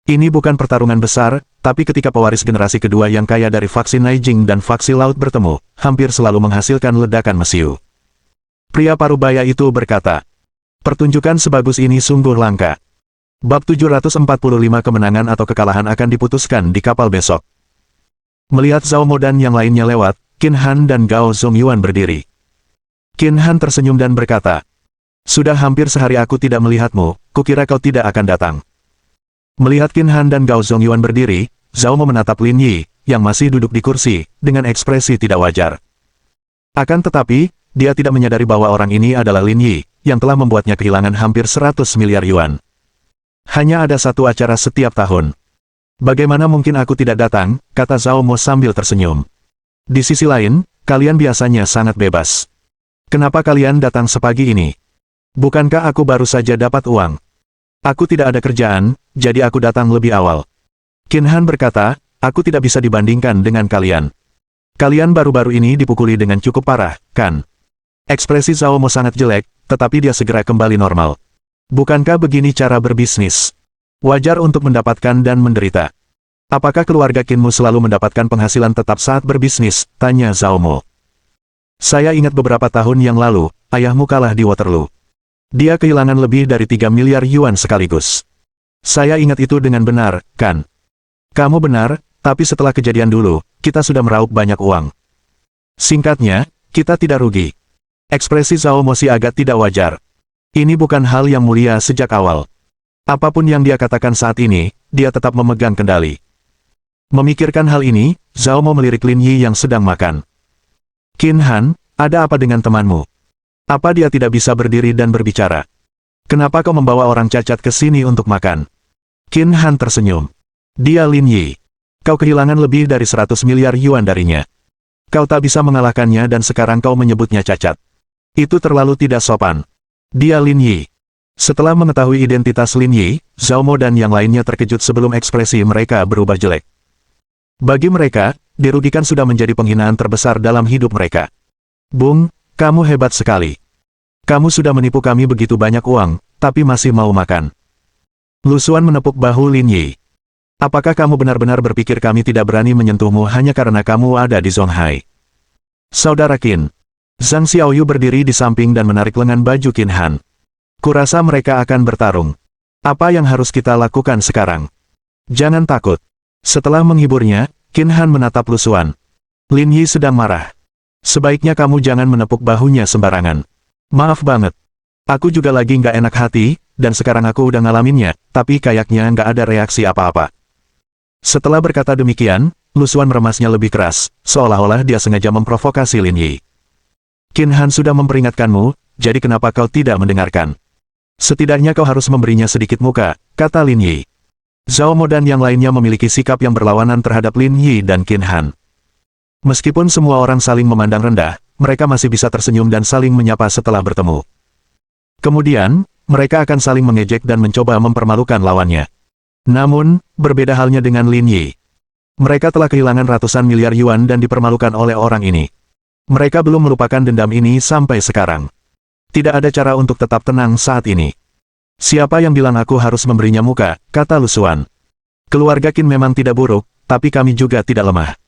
Ini bukan pertarungan besar, tapi ketika pewaris generasi kedua yang kaya dari faksi Naijing dan faksi Laut bertemu, hampir selalu menghasilkan ledakan mesiu. Pria parubaya itu berkata, pertunjukan sebagus ini sungguh langka. Bab 745 kemenangan atau kekalahan akan diputuskan di kapal besok. Melihat Zhao Mo dan yang lainnya lewat, Qin Han dan Gao Zongyuan berdiri. Qin Han tersenyum dan berkata, sudah hampir sehari aku tidak melihatmu, kukira kau tidak akan datang. Melihat Qin Han dan Gao Zongyuan berdiri, Zhao Mo menatap Lin Yi, yang masih duduk di kursi, dengan ekspresi tidak wajar. Akan tetapi, dia tidak menyadari bahwa orang ini adalah Lin Yi, yang telah membuatnya kehilangan hampir 100 miliar yuan. Hanya ada satu acara setiap tahun. Bagaimana mungkin aku tidak datang, kata Zhao Mo sambil tersenyum. Di sisi lain, kalian biasanya sangat bebas. Kenapa kalian datang sepagi ini? Bukankah aku baru saja dapat uang? Aku tidak ada kerjaan, jadi aku datang lebih awal. Qin Han berkata, aku tidak bisa dibandingkan dengan kalian. Kalian baru-baru ini dipukuli dengan cukup parah, kan? Ekspresi Zhao Mo sangat jelek, tetapi dia segera kembali normal. Bukankah begini cara berbisnis? Wajar untuk mendapatkan dan menderita. Apakah keluarga Qinmu selalu mendapatkan penghasilan tetap saat berbisnis? Tanya Zhao Mo. Saya ingat beberapa tahun yang lalu, ayahmu kalah di Waterloo. Dia kehilangan lebih dari 3 miliar yuan sekaligus. Saya ingat itu dengan benar, kan? Kamu benar, tapi setelah kejadian dulu, kita sudah meraup banyak uang. Singkatnya, kita tidak rugi. Ekspresi Zhao Mo agak tidak wajar. Ini bukan hal yang mulia sejak awal. Apapun yang dia katakan saat ini, dia tetap memegang kendali. Memikirkan hal ini, Zhao Mo melirik Lin Yi yang sedang makan. Qin Han, ada apa dengan temanmu? Apa dia tidak bisa berdiri dan berbicara? Kenapa kau membawa orang cacat ke sini untuk makan? Qin Han tersenyum. Dia Lin Yi. Kau kehilangan lebih dari 100 miliar yuan darinya. Kau tak bisa mengalahkannya dan sekarang kau menyebutnya cacat. Itu terlalu tidak sopan. Dia Lin Yi. Setelah mengetahui identitas Lin Yi, Zhao Mo dan yang lainnya terkejut sebelum ekspresi mereka berubah jelek. Bagi mereka, dirugikan sudah menjadi penghinaan terbesar dalam hidup mereka. Bung, kamu hebat sekali. Kamu sudah menipu kami begitu banyak uang, tapi masih mau makan. Lusuan menepuk bahu Lin Yi. Apakah kamu benar-benar berpikir kami tidak berani menyentuhmu hanya karena kamu ada di Zonghai? Saudara Qin. Zhang Xiaoyu berdiri di samping dan menarik lengan baju Qin Han. Kurasa mereka akan bertarung. Apa yang harus kita lakukan sekarang? Jangan takut. Setelah menghiburnya, Qin Han menatap Lusuan. Lin Yi sedang marah. Sebaiknya kamu jangan menepuk bahunya sembarangan. Maaf banget. Aku juga lagi nggak enak hati, dan sekarang aku udah ngalaminnya, tapi kayaknya nggak ada reaksi apa-apa. Setelah berkata demikian, Lusuan meremasnya lebih keras, seolah-olah dia sengaja memprovokasi Lin Yi. Qin Han sudah memperingatkanmu, jadi kenapa kau tidak mendengarkan? Setidaknya kau harus memberinya sedikit muka, kata Lin Yi. Zhao Mo dan yang lainnya memiliki sikap yang berlawanan terhadap Lin Yi dan Qin Han. Meskipun semua orang saling memandang rendah, mereka masih bisa tersenyum dan saling menyapa setelah bertemu. Kemudian, mereka akan saling mengejek dan mencoba mempermalukan lawannya. Namun, berbeda halnya dengan Lin Yi. Mereka telah kehilangan ratusan miliar yuan dan dipermalukan oleh orang ini. Mereka belum melupakan dendam ini sampai sekarang. Tidak ada cara untuk tetap tenang saat ini. Siapa yang bilang aku harus memberinya muka, kata Lusuan. Keluarga Qin memang tidak buruk, tapi kami juga tidak lemah.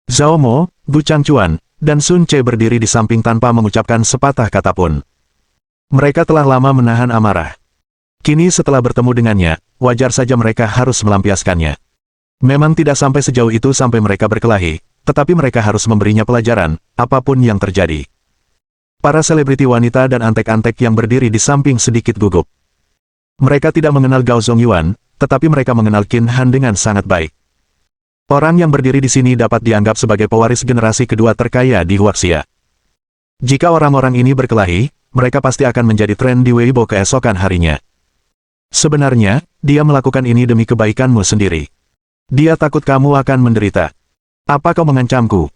Zhao Mo, Gu Changchuan, dan Sun Ce berdiri di samping tanpa mengucapkan sepatah kata pun. Mereka telah lama menahan amarah. Kini setelah bertemu dengannya, wajar saja mereka harus melampiaskannya. Memang tidak sampai sejauh itu sampai mereka berkelahi, tetapi mereka harus memberinya pelajaran, apapun yang terjadi. Para selebriti wanita dan antek-antek yang berdiri di samping sedikit gugup. Mereka tidak mengenal Gao Zongyuan, tetapi mereka mengenal Qin Han dengan sangat baik. Orang yang berdiri di sini dapat dianggap sebagai pewaris generasi kedua terkaya di Huaxia. Jika orang-orang ini berkelahi, mereka pasti akan menjadi tren di Weibo keesokan harinya. Sebenarnya, dia melakukan ini demi kebaikanmu sendiri. Dia takut kamu akan menderita. Apa kau mengancamku?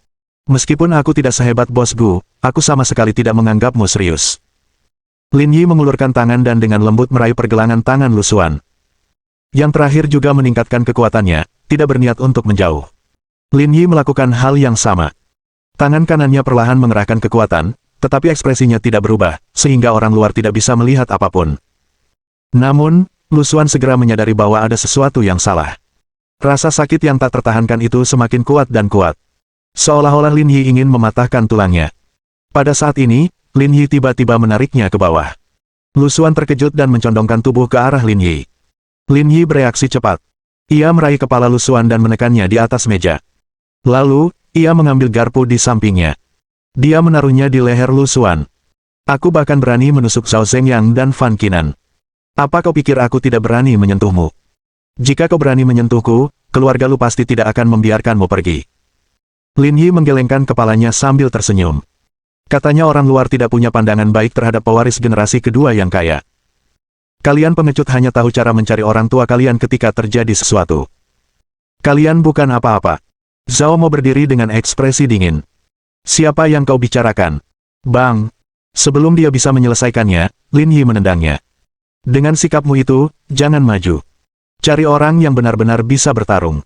Meskipun aku tidak sehebat Bos Gu, aku sama sekali tidak menganggapmu serius. Lin Yi mengulurkan tangan dan dengan lembut meraih pergelangan tangan Lu Xuan. Yang terakhir juga meningkatkan kekuatannya, tidak berniat untuk menjauh. Lin Yi melakukan hal yang sama. Tangan kanannya perlahan mengerahkan kekuatan, tetapi ekspresinya tidak berubah, sehingga orang luar tidak bisa melihat apapun. Namun, Lu Xuan segera menyadari bahwa ada sesuatu yang salah. Rasa sakit yang tak tertahankan itu semakin kuat dan kuat. Seolah-olah Lin Yi ingin mematahkan tulangnya. Pada saat ini, Lin Yi tiba-tiba menariknya ke bawah. Lu Xuan terkejut dan mencondongkan tubuh ke arah Lin Yi. Lin Yi bereaksi cepat. Ia meraih kepala Lu Xuan dan menekannya di atas meja. Lalu, ia mengambil garpu di sampingnya. Dia menaruhnya di leher Lu Xuan. Aku bahkan berani menusuk Zhao Zhengyang dan Fan Qinan. Apa kau pikir aku tidak berani menyentuhmu? Jika kau berani menyentuhku, keluarga lu pasti tidak akan membiarkanmu pergi. Lin Yi menggelengkan kepalanya sambil tersenyum. Katanya orang luar tidak punya pandangan baik terhadap pewaris generasi kedua yang kaya. Kalian pengecut hanya tahu cara mencari orang tua kalian ketika terjadi sesuatu. Kalian bukan apa-apa. Zhao Mo berdiri dengan ekspresi dingin. Siapa yang kau bicarakan? Bang! Sebelum dia bisa menyelesaikannya, Lin Yi menendangnya. Dengan sikapmu itu, jangan maju. Cari orang yang benar-benar bisa bertarung.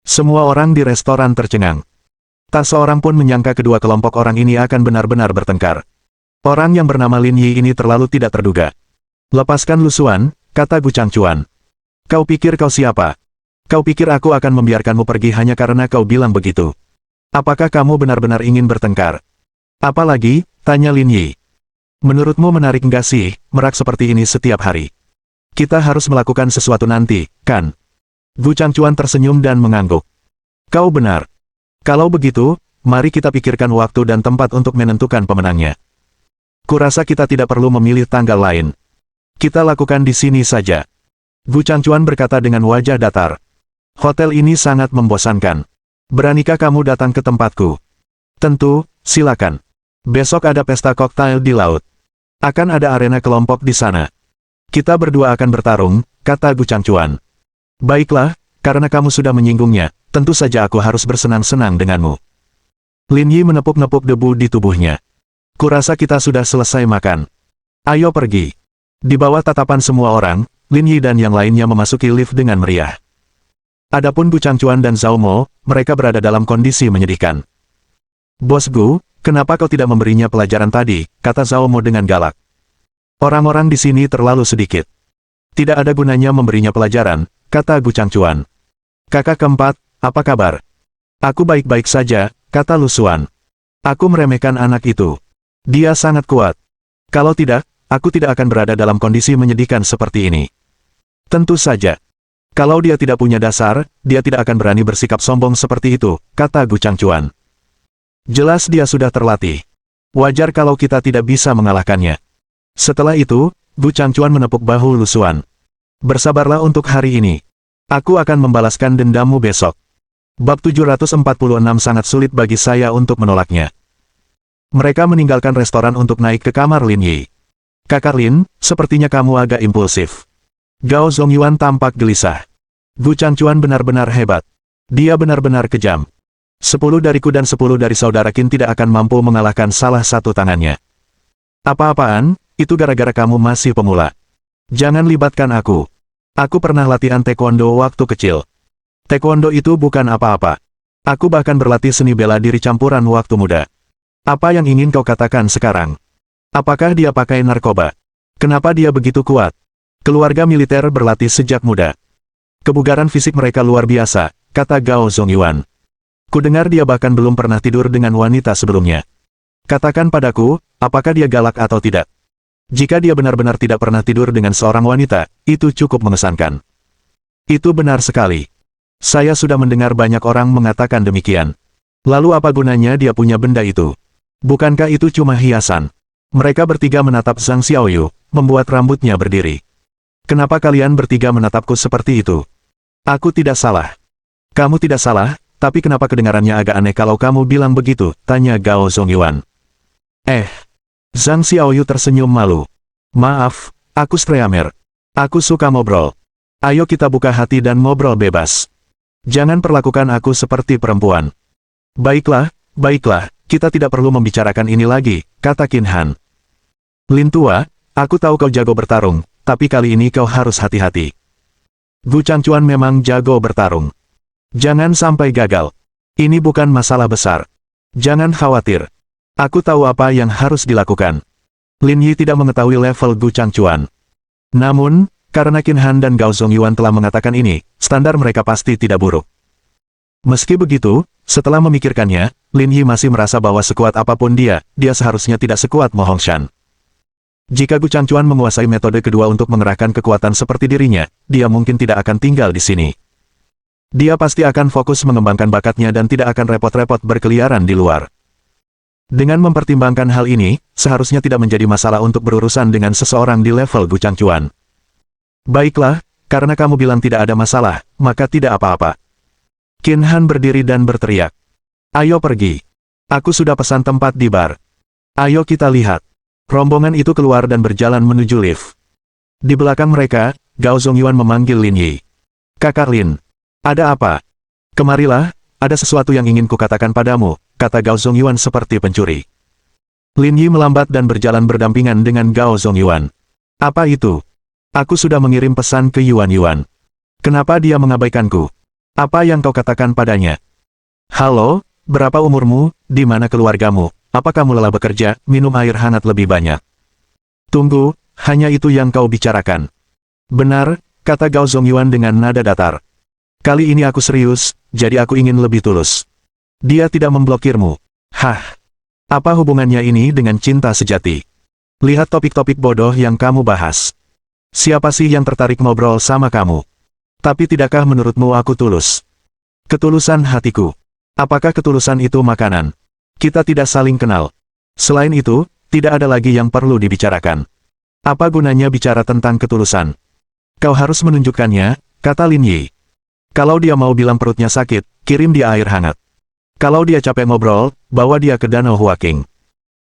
Semua orang di restoran tercengang. Tak seorang pun menyangka kedua kelompok orang ini akan benar-benar bertengkar. Orang yang bernama Lin Yi ini terlalu tidak terduga. Lepaskan Lu Xuan, kata Gu Changchuan. Kau pikir kau siapa? Kau pikir aku akan membiarkanmu pergi hanya karena kau bilang begitu? Apakah kamu benar-benar ingin bertengkar? Apalagi, tanya Lin Yi. Menurutmu menarik enggak sih, merak seperti ini setiap hari? Kita harus melakukan sesuatu nanti, kan? Gu Changchuan tersenyum dan mengangguk. Kau benar. Kalau begitu, mari kita pikirkan waktu dan tempat untuk menentukan pemenangnya. Kurasa kita tidak perlu memilih tanggal lain. Kita lakukan di sini saja. Gu Changchuan berkata dengan wajah datar. Hotel ini sangat membosankan. Beranikah kamu datang ke tempatku? Tentu, silakan. Besok ada pesta koktail di laut. Akan ada arena kelompok di sana. Kita berdua akan bertarung, kata Gu Changchuan. Baiklah, karena kamu sudah menyinggungnya, tentu saja aku harus bersenang-senang denganmu. Lin Yi menepuk-nepuk debu di tubuhnya. Kurasa kita sudah selesai makan. Ayo pergi. Di bawah tatapan semua orang, Lin Yi dan yang lainnya memasuki lift dengan meriah. Adapun Gu Changchuan dan Zhao Mo, mereka berada dalam kondisi menyedihkan. Bos Gu, kenapa kau tidak memberinya pelajaran tadi, kata Zhao Mo dengan galak. Orang-orang di sini terlalu sedikit. Tidak ada gunanya memberinya pelajaran, kata Gu Changchuan. Kakak keempat, apa kabar? Aku baik-baik saja, kata Lu Xuan. Aku meremehkan anak itu. Dia sangat kuat. Kalau tidak, aku tidak akan berada dalam kondisi menyedihkan seperti ini. Tentu saja. Kalau dia tidak punya dasar, dia tidak akan berani bersikap sombong seperti itu, kata Gu Changchuan. Jelas dia sudah terlatih. Wajar kalau kita tidak bisa mengalahkannya. Setelah itu, Gu Changchuan menepuk bahu Lu Xuan. Bersabarlah untuk hari ini. Aku akan membalaskan dendammu besok. Bab 746 sangat sulit bagi saya untuk menolaknya. Mereka meninggalkan restoran untuk naik ke kamar Lin Yi. Kakak Lin, sepertinya kamu agak impulsif. Gao Zongyuan tampak gelisah. Gu Changchuan benar-benar hebat. Dia benar-benar kejam. 10 dariku dan 10 dari saudara Qin tidak akan mampu mengalahkan salah satu tangannya. Apa-apaan, itu gara-gara kamu masih pemula. Jangan libatkan aku. Aku pernah latihan taekwondo waktu kecil. Taekwondo itu bukan apa-apa. Aku bahkan berlatih seni bela diri campuran waktu muda. Apa yang ingin kau katakan sekarang? Apakah dia pakai narkoba? Kenapa dia begitu kuat? Keluarga militer berlatih sejak muda. Kebugaran fisik mereka luar biasa, kata Gao Zongyuan. Kudengar dia bahkan belum pernah tidur dengan wanita sebelumnya. Katakan padaku, apakah dia galak atau tidak? Jika dia benar-benar tidak pernah tidur dengan seorang wanita, itu cukup mengesankan. Itu benar sekali. Saya sudah mendengar banyak orang mengatakan demikian. Lalu apa gunanya dia punya benda itu? Bukankah itu cuma hiasan? Mereka bertiga menatap Zhang Xiaoyu, membuat rambutnya berdiri. Kenapa kalian bertiga menatapku seperti itu? Aku tidak salah. Kamu tidak salah, tapi kenapa kedengarannya agak aneh kalau kamu bilang begitu? Tanya Gao Zongyuan. Zhang Xiaoyu tersenyum malu. Maaf, aku Streamer. Aku suka ngobrol. Ayo kita buka hati dan ngobrol bebas. Jangan perlakukan aku seperti perempuan. Baiklah, kita tidak perlu membicarakan ini lagi, kata Qin Han. Lin Tua, aku tahu kau jago bertarung, tapi kali ini kau harus hati-hati. Gu Changchuan memang jago bertarung. Jangan sampai gagal. Ini bukan masalah besar. Jangan khawatir. Aku tahu apa yang harus dilakukan. Lin Yi tidak mengetahui level Gu Changchuan. Namun, karena Qin Han dan Gao Zongyuan telah mengatakan ini, standar mereka pasti tidak buruk. Meski begitu, setelah memikirkannya, Lin Yi masih merasa bahwa sekuat apapun dia seharusnya tidak sekuat Mo Hongshan. Jika Gu Changchuan menguasai metode kedua untuk mengerahkan kekuatan seperti dirinya, dia mungkin tidak akan tinggal di sini. Dia pasti akan fokus mengembangkan bakatnya dan tidak akan repot-repot berkeliaran di luar. Dengan mempertimbangkan hal ini, seharusnya tidak menjadi masalah untuk berurusan dengan seseorang di level Gu Changchuan. Baiklah, karena kamu bilang tidak ada masalah, maka tidak apa-apa. Qin Han berdiri dan berteriak. Ayo pergi. Aku sudah pesan tempat di bar. Ayo kita lihat. Rombongan itu keluar dan berjalan menuju lift. Di belakang mereka, Gao Zongyuan memanggil Lin Yi. Kakak Lin. Ada apa? Kemarilah, ada sesuatu yang ingin kukatakan padamu, kata Gao Zongyuan seperti pencuri. Lin Yi melambat dan berjalan berdampingan dengan Gao Zongyuan. Apa itu? Aku sudah mengirim pesan ke Yuan Yuan. Kenapa dia mengabaikanku? Apa yang kau katakan padanya? Halo, berapa umurmu, di mana keluargamu, apa kamu lelah bekerja, minum air hangat lebih banyak. Tunggu, hanya itu yang kau bicarakan. Benar, kata Gao Zongyuan dengan nada datar. Kali ini aku serius, jadi aku ingin lebih tulus. Dia tidak memblokirmu. Hah? Apa hubungannya ini dengan cinta sejati? Lihat topik-topik bodoh yang kamu bahas. Siapa sih yang tertarik ngobrol sama kamu? Tapi tidakkah menurutmu aku tulus? Ketulusan hatiku. Apakah ketulusan itu makanan? Kita tidak saling kenal. Selain itu, tidak ada lagi yang perlu dibicarakan. Apa gunanya bicara tentang ketulusan? Kau harus menunjukkannya, kata Lin Yi. Kalau dia mau bilang perutnya sakit, kirim dia air hangat. Kalau dia capek ngobrol, bawa dia ke Danau Huaqing.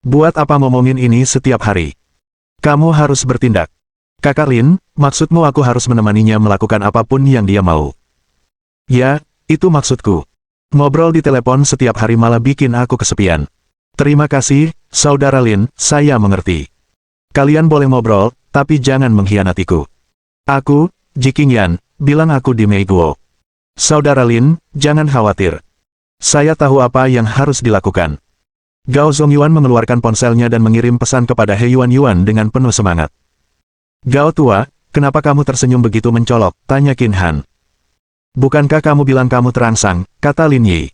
Buat apa ngomongin ini setiap hari? Kamu harus bertindak. Kakak Lin, maksudmu aku harus menemaninya melakukan apapun yang dia mau? Ya, itu maksudku. Ngobrol di telepon setiap hari malah bikin aku kesepian. Terima kasih, Saudara Lin, saya mengerti. Kalian boleh ngobrol, tapi jangan mengkhianatiku. Aku, Jiking Yan, bilang aku di Meiguo. Saudara Lin, jangan khawatir. Saya tahu apa yang harus dilakukan. Gao Zongyuan mengeluarkan ponselnya dan mengirim pesan kepada He Yuan Yuan dengan penuh semangat. Gao tua, kenapa kamu tersenyum begitu mencolok, tanya Qin Han. Bukankah kamu bilang kamu terangsang, kata Lin Yi.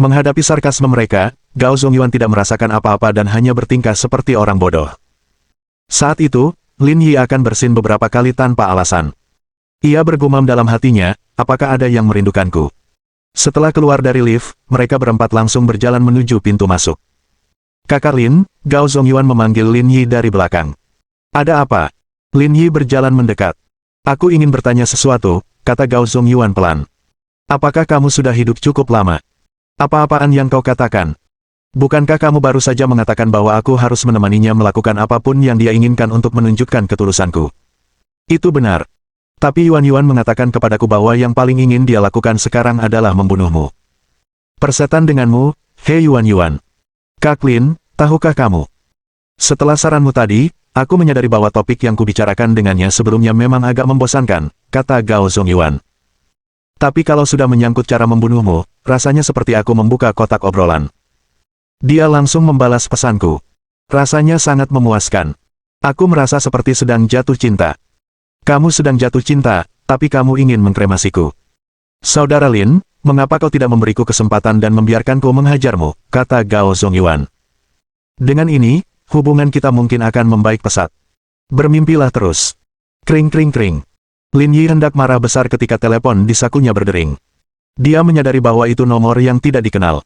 Menghadapi sarkasme mereka, Gao Zongyuan tidak merasakan apa-apa dan hanya bertingkah seperti orang bodoh. Saat itu, Lin Yi akan bersin beberapa kali tanpa alasan. Ia bergumam dalam hatinya, apakah ada yang merindukanku? Setelah keluar dari lift, mereka berempat langsung berjalan menuju pintu masuk. Kakak Lin, Gao Zongyuan memanggil Lin Yi dari belakang. Ada apa? Lin Yi berjalan mendekat. Aku ingin bertanya sesuatu, kata Gao Zongyuan pelan. Apakah kamu sudah hidup cukup lama? Apa-apaan yang kau katakan? Bukankah kamu baru saja mengatakan bahwa aku harus menemaninya melakukan apapun yang dia inginkan untuk menunjukkan ketulusanku? Itu benar. Tapi Yuan Yuan mengatakan kepadaku bahwa yang paling ingin dia lakukan sekarang adalah membunuhmu. Persetan denganmu, He Yuan Yuan. Kak Lin, tahukah kamu? Setelah saranmu tadi, aku menyadari bahwa topik yang kubicarakan dengannya sebelumnya memang agak membosankan, kata Gao Zongyuan. Tapi kalau sudah menyangkut cara membunuhmu, rasanya seperti aku membuka kotak obrolan. Dia langsung membalas pesanku. Rasanya sangat memuaskan. Aku merasa seperti sedang jatuh cinta. Kamu sedang jatuh cinta, tapi kamu ingin mengkremasiku. Saudara Lin, mengapa kau tidak memberiku kesempatan dan membiarkanku menghajarmu, kata Gao Zongyuan. Dengan ini, hubungan kita mungkin akan membaik pesat. Bermimpilah terus. Kring kring kring. Lin Yi hendak marah besar ketika telepon di sakunya berdering. Dia menyadari bahwa itu nomor yang tidak dikenal.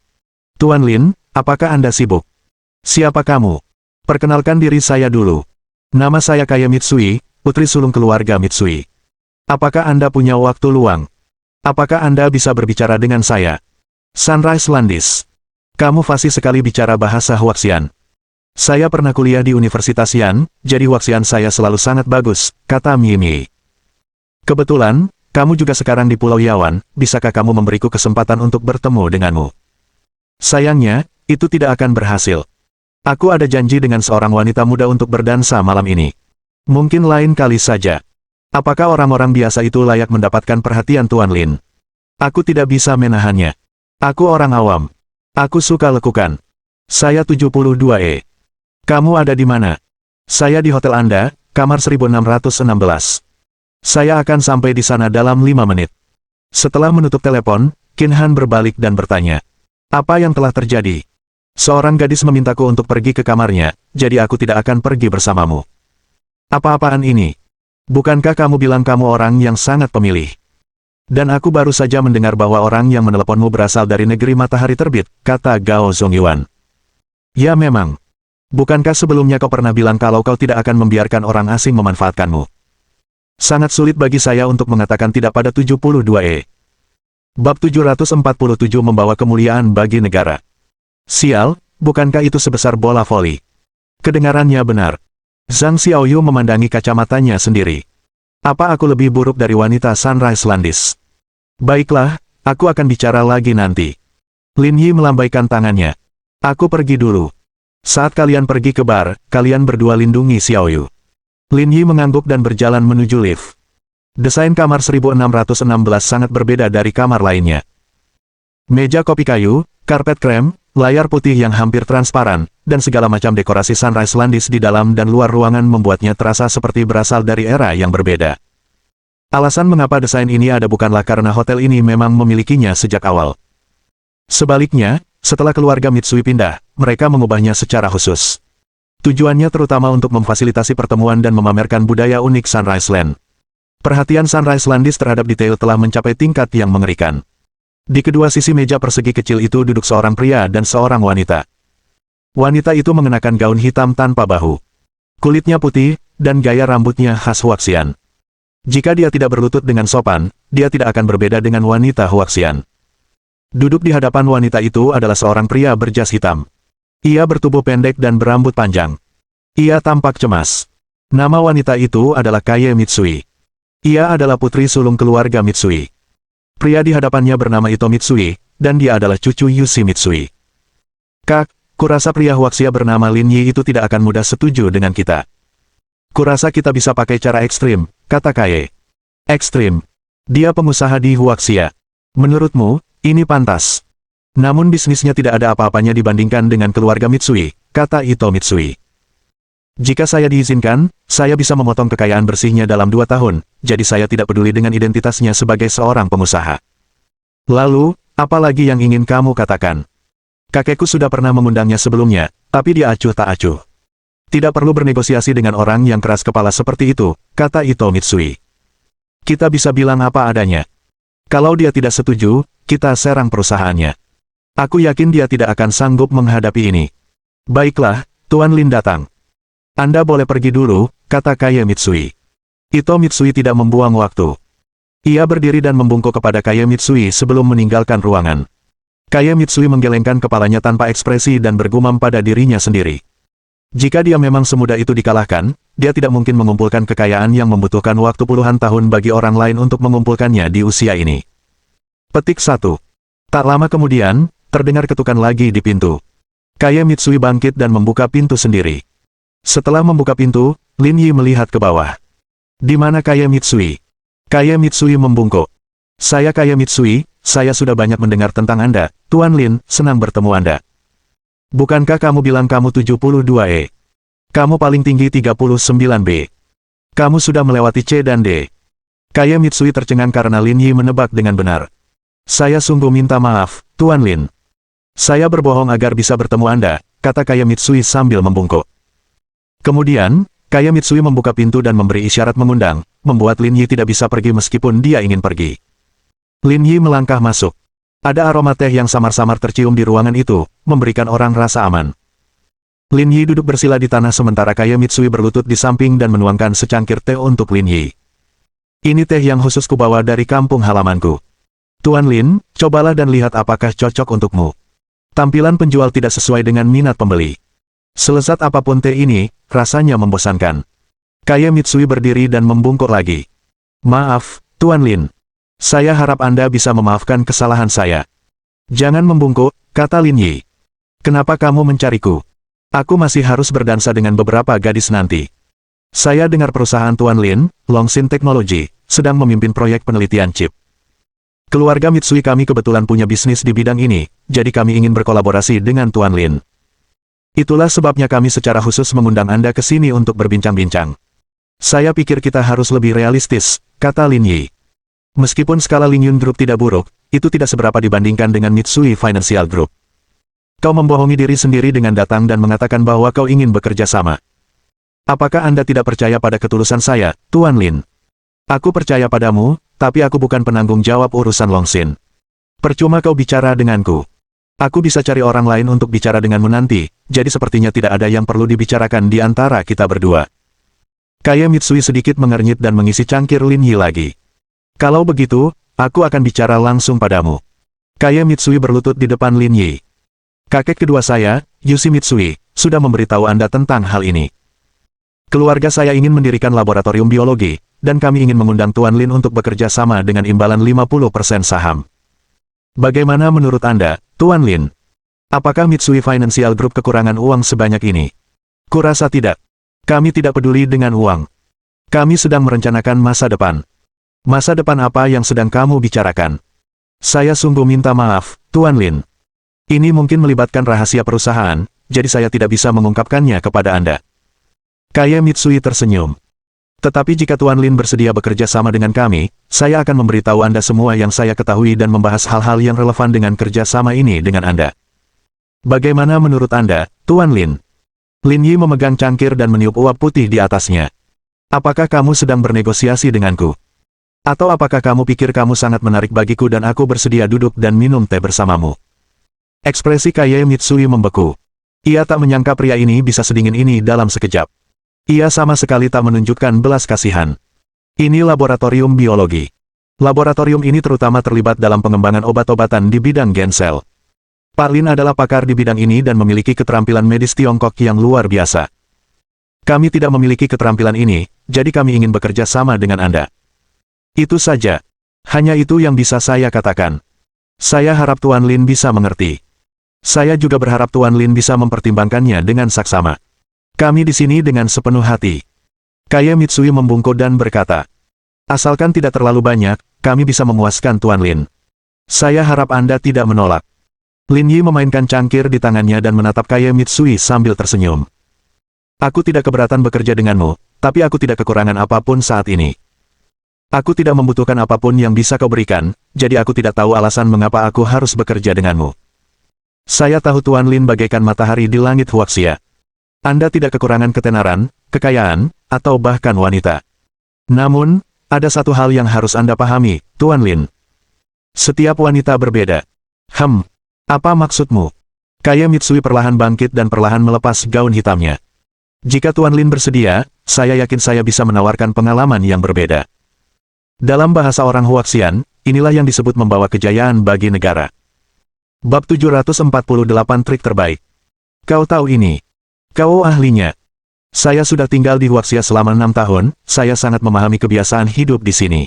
Tuan Lin, apakah Anda sibuk? Siapa kamu? Perkenalkan diri saya dulu. Nama saya Kaye Mitsui, putri sulung keluarga Mitsui. Apakah Anda punya waktu luang? Apakah Anda bisa berbicara dengan saya? Sunrise Landis. Kamu fasih sekali bicara bahasa Huaxian. Saya pernah kuliah di Universitas Yan, jadi Huaxian saya selalu sangat bagus, kata Mimi. Kebetulan, kamu juga sekarang di Pulau Yawan, bisakah kamu memberiku kesempatan untuk bertemu denganmu? Sayangnya, itu tidak akan berhasil. Aku ada janji dengan seorang wanita muda untuk berdansa malam ini. Mungkin lain kali saja. Apakah orang-orang biasa itu layak mendapatkan perhatian Tuan Lin? Aku tidak bisa menahannya. Aku orang awam. Aku suka lekukan. Saya 72E. Kamu ada di mana? Saya di hotel Anda, kamar 1616. Saya akan sampai di sana dalam 5 menit. Setelah menutup telepon, Qin Han berbalik dan bertanya. Apa yang telah terjadi? Seorang gadis memintaku untuk pergi ke kamarnya, jadi aku tidak akan pergi bersamamu. Apa-apaan ini? Bukankah kamu bilang kamu orang yang sangat pemilih? Dan aku baru saja mendengar bahwa orang yang meneleponmu berasal dari negeri matahari terbit, kata Gao Zongyuan. Ya memang. Bukankah sebelumnya kau pernah bilang kalau kau tidak akan membiarkan orang asing memanfaatkanmu? Sangat sulit bagi saya untuk mengatakan tidak pada 72E. Bab 747 membawa kemuliaan bagi negara. Sial, bukankah itu sebesar bola voli? Kedengarannya benar. Zhang Xiaoyu memandangi kacamatanya sendiri. Apa aku lebih buruk dari wanita Sunrise Landis? Baiklah, aku akan bicara lagi nanti. Lin Yi melambaikan tangannya. Aku pergi dulu. Saat kalian pergi ke bar, kalian berdua lindungi Xiaoyu. Lin Yi mengangguk dan berjalan menuju lift. Desain kamar 1616 sangat berbeda dari kamar lainnya. Meja kopi kayu, karpet krem, layar putih yang hampir transparan, dan segala macam dekorasi Sunrise Landis di dalam dan luar ruangan membuatnya terasa seperti berasal dari era yang berbeda. Alasan mengapa desain ini ada bukanlah karena hotel ini memang memilikinya sejak awal. Sebaliknya, setelah keluarga Mitsui pindah, mereka mengubahnya secara khusus. Tujuannya terutama untuk memfasilitasi pertemuan dan memamerkan budaya unik Sunrise Land. Perhatian Sunrise Landis terhadap detail telah mencapai tingkat yang mengerikan. Di kedua sisi meja persegi kecil itu duduk seorang pria dan seorang wanita. Wanita itu mengenakan gaun hitam tanpa bahu. Kulitnya putih, dan gaya rambutnya khas Huaxian. Jika dia tidak berlutut dengan sopan, dia tidak akan berbeda dengan wanita Huaxian. Duduk di hadapan wanita itu adalah seorang pria berjas hitam. Ia bertubuh pendek dan berambut panjang. Ia tampak cemas. Nama wanita itu adalah Kaye Mitsui. Ia adalah putri sulung keluarga Mitsui. Pria di hadapannya bernama Ito Mitsui, dan dia adalah cucu Yushi Mitsui. Kak, kurasa pria Huaxia bernama Lin Yi itu tidak akan mudah setuju dengan kita. Kurasa kita bisa pakai cara ekstrim, kata Kaye. Ekstrim. Dia pengusaha di Huaxia. Menurutmu, ini pantas. Namun bisnisnya tidak ada apa-apanya dibandingkan dengan keluarga Mitsui, kata Ito Mitsui. Jika saya diizinkan, saya bisa memotong kekayaan bersihnya dalam 2 tahun, jadi saya tidak peduli dengan identitasnya sebagai seorang pengusaha. Lalu, apa lagi yang ingin kamu katakan? Kakekku sudah pernah mengundangnya sebelumnya, tapi dia acuh tak acuh. Tidak perlu bernegosiasi dengan orang yang keras kepala seperti itu, kata Ito Mitsui. Kita bisa bilang apa adanya. Kalau dia tidak setuju, kita serang perusahaannya. Aku yakin dia tidak akan sanggup menghadapi ini. Baiklah, Tuan Lin datang. Anda boleh pergi dulu, kata Kaye Mitsui. Ito Mitsui tidak membuang waktu. Ia berdiri dan membungkuk kepada Kaye Mitsui sebelum meninggalkan ruangan. Kaye Mitsui menggelengkan kepalanya tanpa ekspresi dan bergumam pada dirinya sendiri. Jika dia memang semudah itu dikalahkan, dia tidak mungkin mengumpulkan kekayaan yang membutuhkan waktu puluhan tahun bagi orang lain untuk mengumpulkannya di usia ini. Petik 1. Tak lama kemudian, terdengar ketukan lagi di pintu. Kaye Mitsui bangkit dan membuka pintu sendiri. Setelah membuka pintu, Lin Yi melihat ke bawah. Di mana Kaye Mitsui? Kaye Mitsui membungkuk. Saya Kaye Mitsui, saya sudah banyak mendengar tentang Anda, Tuan Lin, senang bertemu Anda. Bukankah kamu bilang kamu 72E? Kamu paling tinggi 39B. Kamu sudah melewati C dan D. Kaye Mitsui tercengang karena Lin Yi menebak dengan benar. Saya sungguh minta maaf, Tuan Lin. Saya berbohong agar bisa bertemu Anda, kata Kaye Mitsui sambil membungkuk. Kemudian, Kaya Mitsui membuka pintu dan memberi isyarat mengundang, membuat Lin Yi tidak bisa pergi meskipun dia ingin pergi. Lin Yi melangkah masuk. Ada aroma teh yang samar-samar tercium di ruangan itu, memberikan orang rasa aman. Lin Yi duduk bersila di tanah sementara Kaya Mitsui berlutut di samping dan menuangkan secangkir teh untuk Lin Yi. Ini teh yang khusus kubawa dari kampung halamanku. Tuan Lin, cobalah dan lihat apakah cocok untukmu. Tampilan penjual tidak sesuai dengan minat pembeli. Selezat apapun teh ini, rasanya membosankan. Kaya Mitsui berdiri dan membungkuk lagi. Maaf, Tuan Lin. Saya harap Anda bisa memaafkan kesalahan saya. Jangan membungkuk, kata Lin Yi. Kenapa kamu mencariku? Aku masih harus berdansa dengan beberapa gadis nanti. Saya dengar perusahaan Tuan Lin, Longxin Technology, sedang memimpin proyek penelitian chip. Keluarga Mitsui kami kebetulan punya bisnis di bidang ini, jadi kami ingin berkolaborasi dengan Tuan Lin. Itulah sebabnya kami secara khusus mengundang Anda ke sini untuk berbincang-bincang. Saya pikir kita harus lebih realistis, kata Lin Yi. Meskipun skala Lingyun Group tidak buruk, itu tidak seberapa dibandingkan dengan Mitsui Financial Group. Kau membohongi diri sendiri dengan datang dan mengatakan bahwa kau ingin bekerja sama. Apakah Anda tidak percaya pada ketulusan saya, Tuan Lin? Aku percaya padamu, tapi aku bukan penanggung jawab urusan Longxin. Percuma kau bicara denganku. Aku bisa cari orang lain untuk bicara denganmu nanti, jadi sepertinya tidak ada yang perlu dibicarakan di antara kita berdua. Kaya Mitsui sedikit mengernyit dan mengisi cangkir Lin Yi lagi. Kalau begitu, aku akan bicara langsung padamu. Kaya Mitsui berlutut di depan Lin Yi. Kakek kedua saya, Yushi Mitsui, sudah memberitahu Anda tentang hal ini. Keluarga saya ingin mendirikan laboratorium biologi, dan kami ingin mengundang Tuan Lin untuk bekerja sama dengan imbalan 50% saham. Bagaimana menurut Anda, Tuan Lin? Apakah Mitsui Financial Group kekurangan uang sebanyak ini? Kurasa tidak. Kami tidak peduli dengan uang. Kami sedang merencanakan masa depan. Masa depan apa yang sedang kamu bicarakan? Saya sungguh minta maaf, Tuan Lin. Ini mungkin melibatkan rahasia perusahaan, jadi saya tidak bisa mengungkapkannya kepada Anda. Kaya Mitsui tersenyum. Tetapi jika Tuan Lin bersedia bekerja sama dengan kami, saya akan memberitahu Anda semua yang saya ketahui dan membahas hal-hal yang relevan dengan kerja sama ini dengan Anda. Bagaimana menurut Anda, Tuan Lin? Lin Yi memegang cangkir dan meniup uap putih di atasnya. Apakah kamu sedang bernegosiasi denganku? Atau apakah kamu pikir kamu sangat menarik bagiku dan aku bersedia duduk dan minum teh bersamamu? Ekspresi Kaya Mitsui membeku. Ia tak menyangka pria ini bisa sedingin ini dalam sekejap. Ia sama sekali tak menunjukkan belas kasihan. Ini laboratorium biologi. Laboratorium ini terutama terlibat dalam pengembangan obat-obatan di bidang gen sel. Pak Lin adalah pakar di bidang ini dan memiliki keterampilan medis Tiongkok yang luar biasa. Kami tidak memiliki keterampilan ini, jadi kami ingin bekerja sama dengan Anda. Itu saja. Hanya itu yang bisa saya katakan. Saya harap Tuan Lin bisa mengerti. Saya juga berharap Tuan Lin bisa mempertimbangkannya dengan saksama. Kami di sini dengan sepenuh hati. Kaya Mitsui membungkuk dan berkata, asalkan tidak terlalu banyak, kami bisa memuaskan Tuan Lin. Saya harap Anda tidak menolak. Lin Yi memainkan cangkir di tangannya dan menatap Kaya Mitsui sambil tersenyum. Aku tidak keberatan bekerja denganmu, tapi aku tidak kekurangan apapun saat ini. Aku tidak membutuhkan apapun yang bisa kau berikan, jadi aku tidak tahu alasan mengapa aku harus bekerja denganmu. Saya tahu Tuan Lin bagaikan matahari di langit Huaxia. Anda tidak kekurangan ketenaran, kekayaan, atau bahkan wanita. Namun, ada satu hal yang harus Anda pahami, Tuan Lin. Setiap wanita berbeda. Apa maksudmu? Kaya Mitsui perlahan bangkit dan perlahan melepas gaun hitamnya. Jika Tuan Lin bersedia, saya yakin saya bisa menawarkan pengalaman yang berbeda. Dalam bahasa orang Huaxian, inilah yang disebut membawa kejayaan bagi negara. Bab 748 Trik Terbaik. Kau tahu ini. Kau ahlinya. Saya sudah tinggal di Huaxia selama 6 tahun, saya sangat memahami kebiasaan hidup di sini.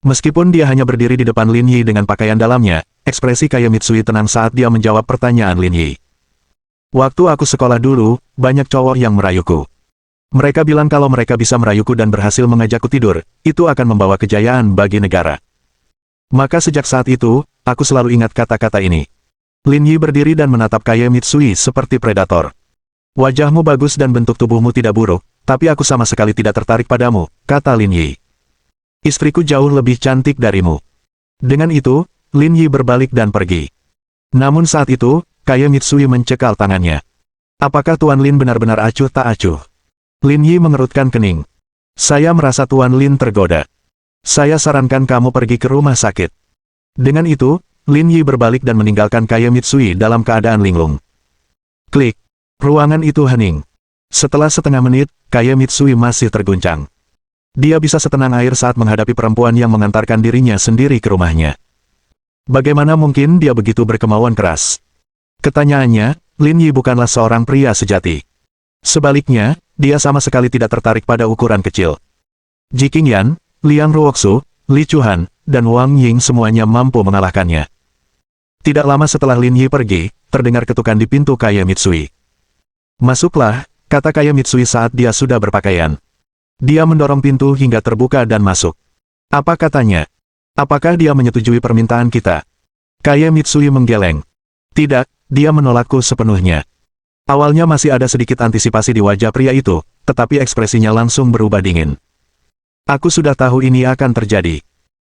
Meskipun dia hanya berdiri di depan Lin Yi dengan pakaian dalamnya, ekspresi Kaya Mitsui tenang saat dia menjawab pertanyaan Lin Yi. Waktu aku sekolah dulu, banyak cowok yang merayuku. Mereka bilang kalau mereka bisa merayuku dan berhasil mengajakku tidur, itu akan membawa kejayaan bagi negara. Maka sejak saat itu, aku selalu ingat kata-kata ini. Lin Yi berdiri dan menatap Kaya Mitsui seperti predator. Wajahmu bagus dan bentuk tubuhmu tidak buruk, tapi aku sama sekali tidak tertarik padamu, kata Lin Yi. Istriku jauh lebih cantik darimu. Dengan itu, Lin Yi berbalik dan pergi. Namun saat itu, Kaya Mitsui mencekal tangannya. Apakah Tuan Lin benar-benar acuh tak acuh? Lin Yi mengerutkan kening. Saya merasa Tuan Lin tergoda. Saya sarankan kamu pergi ke rumah sakit. Dengan itu, Lin Yi berbalik dan meninggalkan Kaye Mitsui dalam keadaan linglung. Klik. Ruangan itu hening. Setelah setengah menit, Kaye Mitsui masih terguncang. Dia bisa setenang air saat menghadapi perempuan yang mengantarkan dirinya sendiri ke rumahnya. Bagaimana mungkin dia begitu berkemauan keras? Ketanyaannya, Lin Yi bukanlah seorang pria sejati. Sebaliknya, dia sama sekali tidak tertarik pada ukuran kecil. Ji Qingyan, Liang Ruoxu, Li Chuhan, dan Wang Ying semuanya mampu mengalahkannya. Tidak lama setelah Lin Yi pergi, terdengar ketukan di pintu Kaye Mitsui. Masuklah, kata Kaye Mitsui saat dia sudah berpakaian. Dia mendorong pintu hingga terbuka dan masuk. Apa katanya? Apakah dia menyetujui permintaan kita? Kaye Mitsui menggeleng. Tidak, dia menolakku sepenuhnya. Awalnya masih ada sedikit antisipasi di wajah pria itu, tetapi ekspresinya langsung berubah dingin. Aku sudah tahu ini akan terjadi.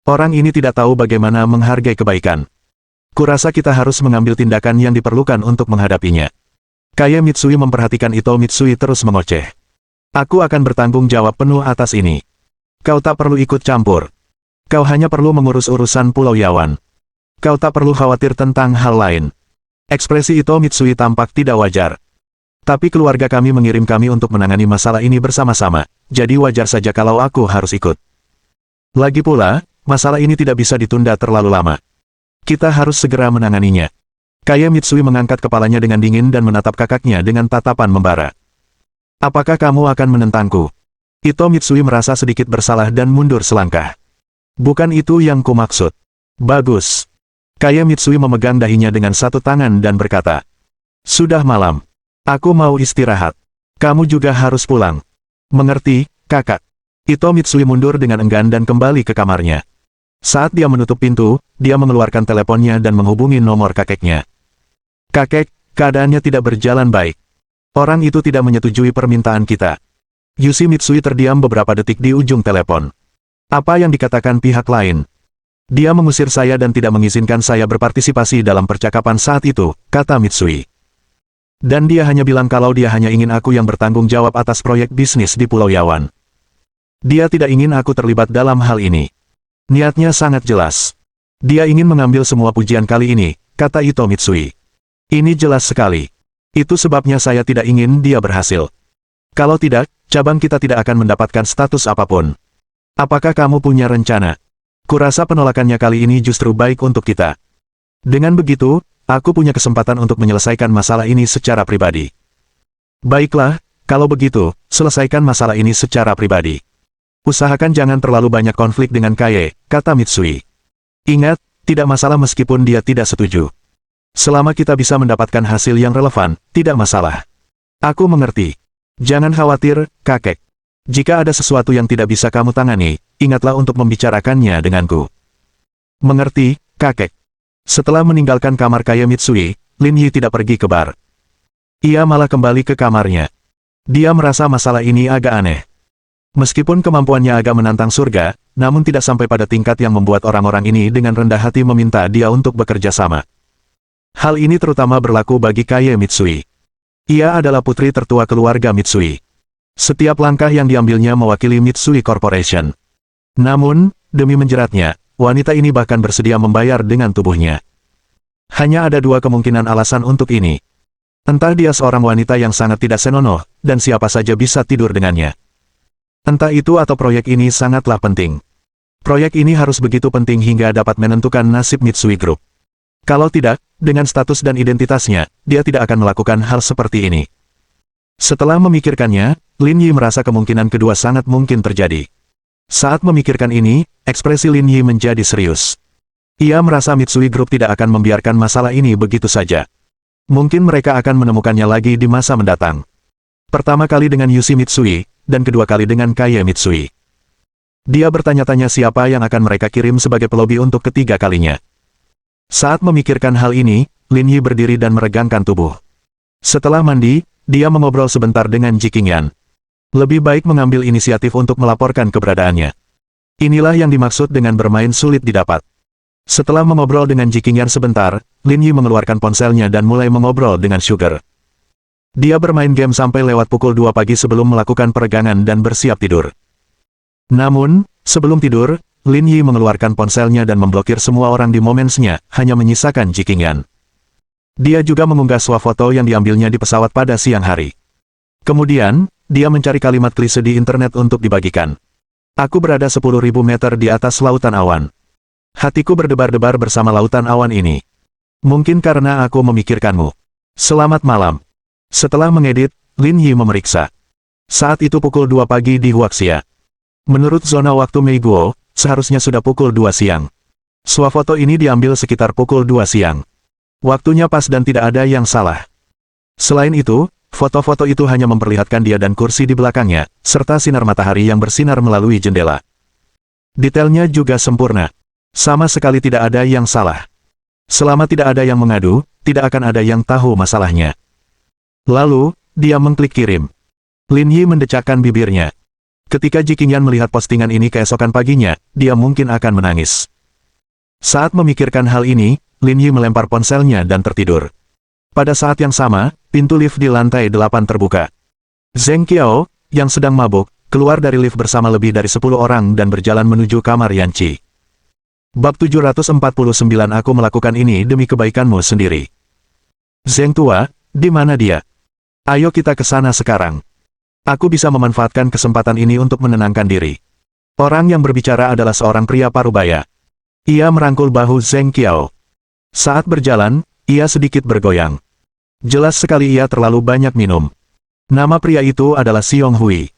Orang ini tidak tahu bagaimana menghargai kebaikan. Kurasa kita harus mengambil tindakan yang diperlukan untuk menghadapinya. Kaye Mitsui memperhatikan Ito Mitsui terus mengoceh. Aku akan bertanggung jawab penuh atas ini. Kau tak perlu ikut campur. Kau hanya perlu mengurus urusan Pulau Yawan. Kau tak perlu khawatir tentang hal lain. Ekspresi Ito Mitsui tampak tidak wajar. Tapi keluarga kami mengirim kami untuk menangani masalah ini bersama-sama, jadi wajar saja kalau aku harus ikut. Lagi pula, masalah ini tidak bisa ditunda terlalu lama. Kita harus segera menanganinya. Kaye Mitsui mengangkat kepalanya dengan dingin dan menatap kakaknya dengan tatapan membara. Apakah kamu akan menentangku? Ito Mitsui merasa sedikit bersalah dan mundur selangkah. Bukan itu yang kumaksud. Bagus. Kaye Mitsui memegang dahinya dengan satu tangan dan berkata, sudah malam. Aku mau istirahat. Kamu juga harus pulang. Mengerti, kakak? Ito Mitsui mundur dengan enggan dan kembali ke kamarnya. Saat dia menutup pintu, dia mengeluarkan teleponnya dan menghubungi nomor kakeknya. Kakek, keadaannya tidak berjalan baik. Orang itu tidak menyetujui permintaan kita. Yushi Mitsui terdiam beberapa detik di ujung telepon. Apa yang dikatakan pihak lain? Dia mengusir saya dan tidak mengizinkan saya berpartisipasi dalam percakapan saat itu, kata Mitsui. Dan dia hanya bilang kalau dia hanya ingin aku yang bertanggung jawab atas proyek bisnis di Pulau Yawan. Dia tidak ingin aku terlibat dalam hal ini. Niatnya sangat jelas. Dia ingin mengambil semua pujian kali ini, kata Ito Mitsui. Ini jelas sekali. Itu sebabnya saya tidak ingin dia berhasil. Kalau tidak, cabang kita tidak akan mendapatkan status apapun. Apakah kamu punya rencana? Kurasa penolakannya kali ini justru baik untuk kita. Dengan begitu, aku punya kesempatan untuk menyelesaikan masalah ini secara pribadi. Baiklah, kalau begitu, selesaikan masalah ini secara pribadi. Usahakan jangan terlalu banyak konflik dengan Kaye, kata Mitsui. Ingat, tidak masalah meskipun dia tidak setuju. Selama kita bisa mendapatkan hasil yang relevan, tidak masalah. Aku mengerti. Jangan khawatir, kakek. Jika ada sesuatu yang tidak bisa kamu tangani, ingatlah untuk membicarakannya denganku. Mengerti, kakek. Setelah meninggalkan kamar Kaye Mitsui, Lin Yi tidak pergi ke bar. Ia malah kembali ke kamarnya. Dia merasa masalah ini agak aneh. Meskipun kemampuannya agak menantang surga, namun tidak sampai pada tingkat yang membuat orang-orang ini dengan rendah hati meminta dia untuk bekerja sama. Hal ini terutama berlaku bagi Kaye Mitsui. Ia adalah putri tertua keluarga Mitsui. Setiap langkah yang diambilnya mewakili Mitsui Corporation. Namun, demi menjeratnya, wanita ini bahkan bersedia membayar dengan tubuhnya. Hanya ada dua kemungkinan alasan untuk ini. Entah dia seorang wanita yang sangat tidak senonoh, dan siapa saja bisa tidur dengannya. Entah itu atau proyek ini sangatlah penting. Proyek ini harus begitu penting hingga dapat menentukan nasib Mitsui Group. Kalau tidak, dengan status dan identitasnya, dia tidak akan melakukan hal seperti ini. Setelah memikirkannya, Lin Yi merasa kemungkinan kedua sangat mungkin terjadi. Saat memikirkan ini, ekspresi Lin Yi menjadi serius. Ia merasa Mitsui Group tidak akan membiarkan masalah ini begitu saja. Mungkin mereka akan menemukannya lagi di masa mendatang. Pertama kali dengan Yushi Mitsui, dan kedua kali dengan Kaye Mitsui. Dia bertanya-tanya siapa yang akan mereka kirim sebagai pelobi untuk ketiga kalinya. Saat memikirkan hal ini, Lin Yi berdiri dan meregangkan tubuh. Setelah mandi, dia mengobrol sebentar dengan Ji Qingyan. Lebih baik mengambil inisiatif untuk melaporkan keberadaannya. Inilah yang dimaksud dengan bermain sulit didapat. Setelah mengobrol dengan Ji Qingyan sebentar, Lin Yi mengeluarkan ponselnya dan mulai mengobrol dengan Sugar. Dia bermain game sampai lewat pukul 2 pagi sebelum melakukan peregangan dan bersiap tidur. Namun, sebelum tidur, Lin Yi mengeluarkan ponselnya dan memblokir semua orang di Momentsnya, hanya menyisakan Jiqingyan. Dia juga mengunggah swafoto yang diambilnya di pesawat pada siang hari. Kemudian, dia mencari kalimat klise di internet untuk dibagikan. Aku berada 10.000 meter di atas lautan awan. Hatiku berdebar-debar bersama lautan awan ini. Mungkin karena aku memikirkanmu. Selamat malam. Setelah mengedit, Lin Yi memeriksa. Saat itu pukul 2 pagi di Huaxia. Menurut zona waktu Meiguo, seharusnya sudah pukul 2 siang. Swafoto ini diambil sekitar pukul 2 siang. Waktunya pas dan tidak ada yang salah. Selain itu, foto-foto itu hanya memperlihatkan dia dan kursi di belakangnya, serta sinar matahari yang bersinar melalui jendela. Detailnya juga sempurna. Sama sekali tidak ada yang salah. Selama tidak ada yang mengadu, tidak akan ada yang tahu masalahnya. Lalu, dia mengklik kirim. Lin Yi mendecakkan bibirnya. Ketika Jiqingyan melihat postingan ini keesokan paginya, dia mungkin akan menangis. Saat memikirkan hal ini, Lin Yi melempar ponselnya dan tertidur. Pada saat yang sama, pintu lift di lantai 8 terbuka. Zheng Qiao, yang sedang mabuk, keluar dari lift bersama lebih dari 10 orang dan berjalan menuju kamar Yanqi. Bab 749 Aku melakukan ini demi kebaikanmu sendiri. Zheng tua, di mana dia? Ayo kita ke sana sekarang. Aku bisa memanfaatkan kesempatan ini untuk menenangkan diri. Orang yang berbicara adalah seorang pria parubaya. Ia merangkul bahu Zheng Qiao. Saat berjalan, ia sedikit bergoyang. Jelas sekali ia terlalu banyak minum. Nama pria itu adalah Xiong Hui.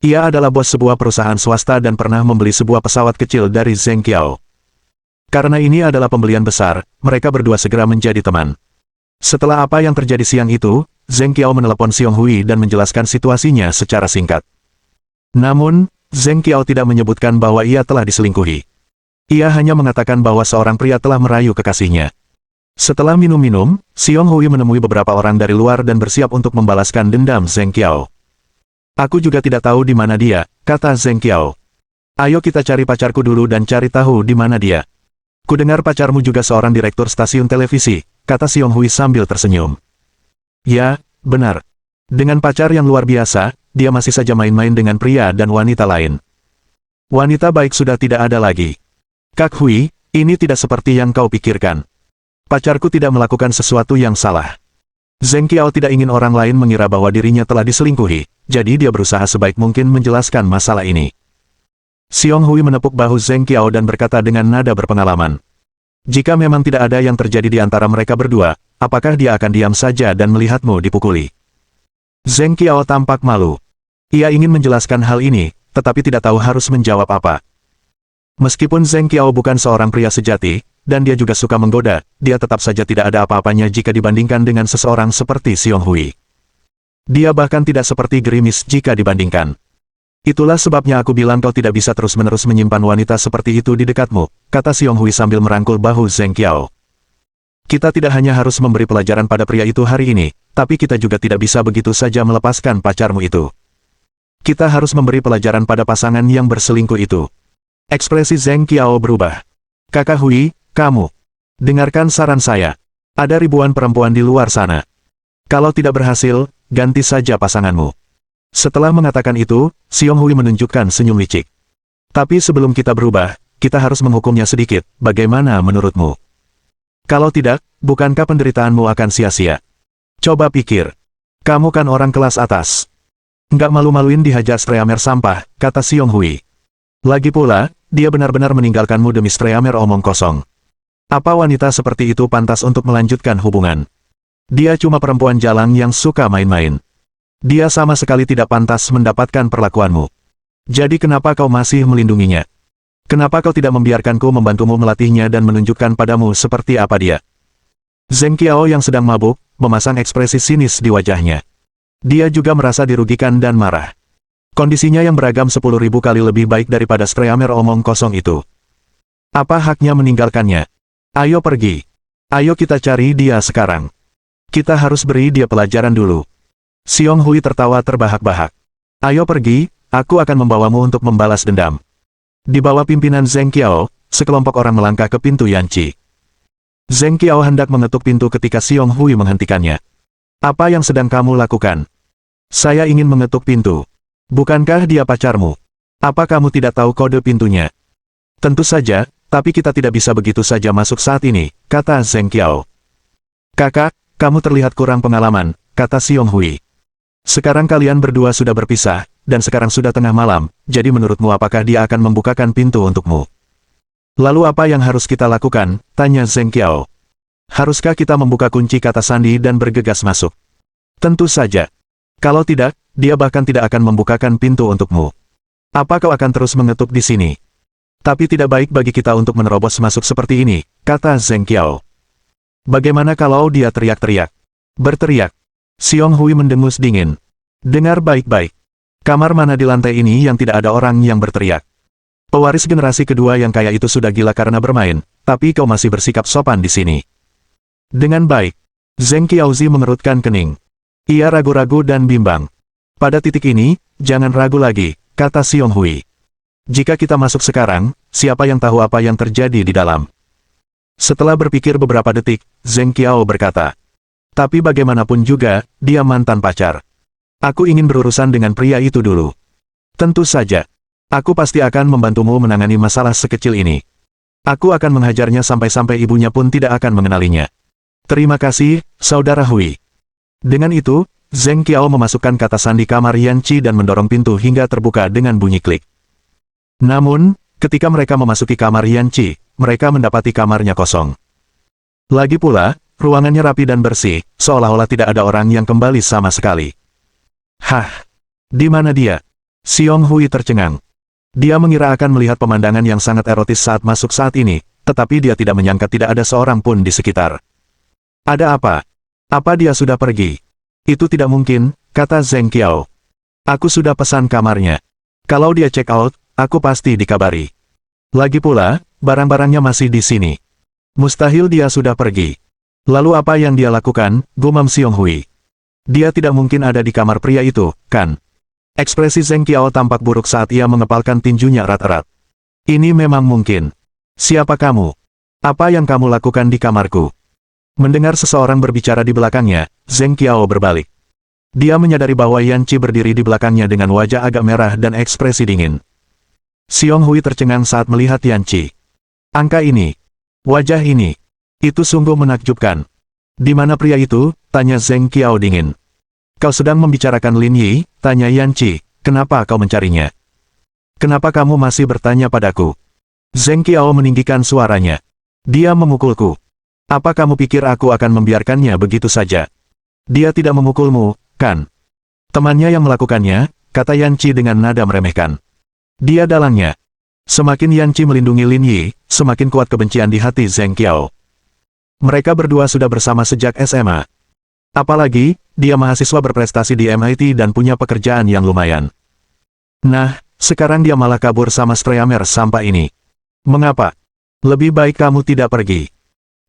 Ia adalah bos sebuah perusahaan swasta dan pernah membeli sebuah pesawat kecil dari Zheng Qiao. Karena ini adalah pembelian besar, mereka berdua segera menjadi teman. Setelah apa yang terjadi siang itu, Zheng Qiao menelepon Xiong Hui dan menjelaskan situasinya secara singkat. Namun, Zheng Qiao tidak menyebutkan bahwa ia telah diselingkuhi. Ia hanya mengatakan bahwa seorang pria telah merayu kekasihnya. Setelah minum-minum, Xiong Hui menemui beberapa orang dari luar dan bersiap untuk membalaskan dendam Zheng Qiao. Aku juga tidak tahu di mana dia, kata Zheng Qiao. Ayo kita cari pacarku dulu dan cari tahu di mana dia. Kudengar pacarmu juga seorang direktur stasiun televisi, kata Xiong Hui sambil tersenyum. Ya, benar. Dengan pacar yang luar biasa, dia masih saja main-main dengan pria dan wanita lain. Wanita baik sudah tidak ada lagi. Kak Hui, ini tidak seperti yang kau pikirkan. Pacarku tidak melakukan sesuatu yang salah. Zheng Qiao tidak ingin orang lain mengira bahwa dirinya telah diselingkuhi, jadi dia berusaha sebaik mungkin menjelaskan masalah ini. Xiong Hui menepuk bahu Zheng Qiao dan berkata dengan nada berpengalaman. Jika memang tidak ada yang terjadi di antara mereka berdua, apakah dia akan diam saja dan melihatmu dipukuli? Zheng Qiao tampak malu. Ia ingin menjelaskan hal ini, tetapi tidak tahu harus menjawab apa. Meskipun Zheng Qiao bukan seorang pria sejati, dan dia juga suka menggoda, dia tetap saja tidak ada apa-apanya jika dibandingkan dengan seseorang seperti Xiong Hui. Dia bahkan tidak seperti gerimis jika dibandingkan. Itulah sebabnya aku bilang kau tidak bisa terus-menerus menyimpan wanita seperti itu di dekatmu, kata Xiong Hui sambil merangkul bahu Zheng Qiao. Kita tidak hanya harus memberi pelajaran pada pria itu hari ini, tapi kita juga tidak bisa begitu saja melepaskan pacarmu itu. Kita harus memberi pelajaran pada pasangan yang berselingkuh itu. Ekspresi Zheng Qiao berubah. Kakak Hui, kamu. Dengarkan saran saya. Ada ribuan perempuan di luar sana. Kalau tidak berhasil, ganti saja pasanganmu. Setelah mengatakan itu, Xiong Hui menunjukkan senyum licik. Tapi sebelum kita berubah, kita harus menghukumnya sedikit, bagaimana menurutmu? Kalau tidak, bukankah penderitaanmu akan sia-sia? Coba pikir. Kamu kan orang kelas atas. Nggak malu-maluin dihajar Streamer sampah, kata Xiong Hui. Lagi pula, dia benar-benar meninggalkanmu demi Streamer omong kosong. Apa wanita seperti itu pantas untuk melanjutkan hubungan? Dia cuma perempuan jalang yang suka main-main. Dia sama sekali tidak pantas mendapatkan perlakuanmu. Jadi kenapa kau masih melindunginya? Kenapa kau tidak membiarkanku membantumu melatihnya dan menunjukkan padamu seperti apa dia? Zheng Qiao yang sedang mabuk, memasang ekspresi sinis di wajahnya. Dia juga merasa dirugikan dan marah. Kondisinya yang beragam 10.000 kali lebih baik daripada Streamer omong kosong itu. Apa haknya meninggalkannya? Ayo pergi. Ayo kita cari dia sekarang. Kita harus beri dia pelajaran dulu. Xiong Hui tertawa terbahak-bahak. Ayo pergi, aku akan membawamu untuk membalas dendam. Di bawah pimpinan Zheng Qiao, sekelompok orang melangkah ke pintu Yanqi. Zheng Qiao hendak mengetuk pintu ketika Xiong Hui menghentikannya. Apa yang sedang kamu lakukan? Saya ingin mengetuk pintu. Bukankah dia pacarmu? Apa kamu tidak tahu kode pintunya? Tentu saja, tapi kita tidak bisa begitu saja masuk saat ini, kata Zheng Qiao. Kakak, kamu terlihat kurang pengalaman, kata Xiong Hui. Sekarang kalian berdua sudah berpisah, dan sekarang sudah tengah malam, jadi menurutmu apakah dia akan membukakan pintu untukmu? Lalu apa yang harus kita lakukan? Tanya Zheng Qiao. Haruskah kita membuka kunci, kata Sandi dan bergegas masuk? Tentu saja. Kalau tidak, dia bahkan tidak akan membukakan pintu untukmu. Apa kau akan terus mengetuk di sini? Tapi tidak baik bagi kita untuk menerobos masuk seperti ini, kata Zheng Qiao. Bagaimana kalau dia teriak-teriak? Berteriak. Xiong Hui mendengus dingin. Dengar baik-baik. Kamar mana di lantai ini yang tidak ada orang yang berteriak? Pewaris generasi kedua yang kaya itu sudah gila karena bermain, tapi kau masih bersikap sopan di sini. Dengan baik. Zheng Qiaozi mengerutkan kening. Ia ragu-ragu dan bimbang. Pada titik ini, jangan ragu lagi, kata Xiong Hui. Jika kita masuk sekarang, siapa yang tahu apa yang terjadi di dalam? Setelah berpikir beberapa detik, Zheng Qiao berkata, tapi bagaimanapun juga, dia mantan pacar. Aku ingin berurusan dengan pria itu dulu. Tentu saja. Aku pasti akan membantumu menangani masalah sekecil ini. Aku akan menghajarnya sampai-sampai ibunya pun tidak akan mengenalinya. Terima kasih, Saudara Hui. Dengan itu, Zheng Qiao memasukkan kata sandi kamar Yan Qi dan mendorong pintu hingga terbuka dengan bunyi klik. Namun, ketika mereka memasuki kamar Yan Qi, mereka mendapati kamarnya kosong. Lagi pula, ruangannya rapi dan bersih, seolah-olah tidak ada orang yang kembali sama sekali. Hah? Di mana dia? Xiong Hui tercengang. Dia mengira akan melihat pemandangan yang sangat erotis saat masuk saat ini, tetapi dia tidak menyangka tidak ada seorang pun di sekitar. Ada apa? Apa dia sudah pergi? Itu tidak mungkin, kata Zheng Qiao. Aku sudah pesan kamarnya. Kalau dia check out, aku pasti dikabari. Lagi pula, barang-barangnya masih di sini. Mustahil dia sudah pergi. Lalu apa yang dia lakukan, gumam Xiong Hui. Dia tidak mungkin ada di kamar pria itu, kan? Ekspresi Zheng Qiao tampak buruk saat ia mengepalkan tinjunya erat-erat. Ini memang mungkin. Siapa kamu? Apa yang kamu lakukan di kamarku? Mendengar seseorang berbicara di belakangnya, Zheng Qiao berbalik. Dia menyadari bahwa Yan Qi berdiri di belakangnya dengan wajah agak merah dan ekspresi dingin. Xiong Hui tercengang saat melihat Yan Qi. Angka ini. Wajah ini. Itu sungguh menakjubkan. Di mana pria itu? Tanya Zheng Qiao dingin. Kau sedang membicarakan Lin Yi? Tanya Yan Qi. Kenapa kau mencarinya? Kenapa kamu masih bertanya padaku? Zheng Qiao meninggikan suaranya. Dia memukulku. Apa kamu pikir aku akan membiarkannya begitu saja? Dia tidak memukulmu, kan? Temannya yang melakukannya, kata Yan Qi dengan nada meremehkan. Dia dalangnya. Semakin Yan Qi melindungi Lin Yi, semakin kuat kebencian di hati Zheng Qiao. Mereka berdua sudah bersama sejak SMA. Apalagi, dia mahasiswa berprestasi di MIT dan punya pekerjaan yang lumayan. Nah, sekarang dia malah kabur sama Streamer sampah ini. Mengapa? Lebih baik kamu tidak pergi.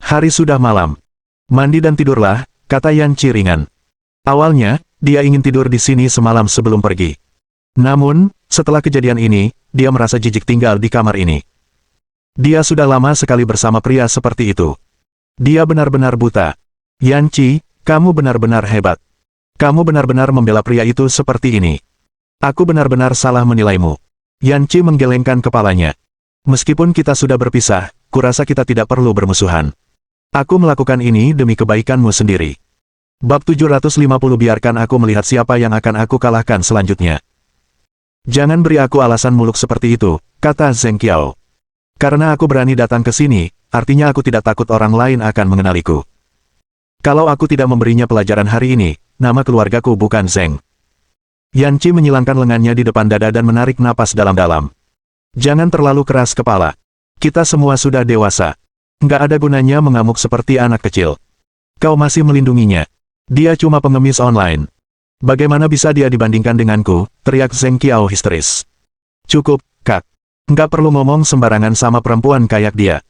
Hari sudah malam. Mandi dan tidurlah, kata Yan Qi ringan. Awalnya, dia ingin tidur di sini semalam sebelum pergi. Namun, setelah kejadian ini, dia merasa jijik tinggal di kamar ini. Dia sudah lama sekali bersama pria seperti itu. Dia benar-benar buta. Yan Qi, kamu benar-benar hebat. Kamu benar-benar membela pria itu seperti ini. Aku benar-benar salah menilaimu. Yan Qi menggelengkan kepalanya. Meskipun kita sudah berpisah, kurasa kita tidak perlu bermusuhan. Aku melakukan ini demi kebaikanmu sendiri. Bab 750 biarkan aku melihat siapa yang akan aku kalahkan selanjutnya. Jangan beri aku alasan muluk seperti itu, kata Zheng Qiao. Karena aku berani datang ke sini, artinya aku tidak takut orang lain akan mengenaliku. Kalau aku tidak memberinya pelajaran hari ini, nama keluargaku bukan Zheng. Yan Qi menyilangkan lengannya di depan dada dan menarik napas dalam-dalam. Jangan terlalu keras kepala. Kita semua sudah dewasa. Nggak ada gunanya mengamuk seperti anak kecil. Kau masih melindunginya. Dia cuma pengemis online. Bagaimana bisa dia dibandingkan denganku, teriak Zheng Qiao histeris. Cukup, Kak. Nggak perlu ngomong sembarangan sama perempuan kayak dia.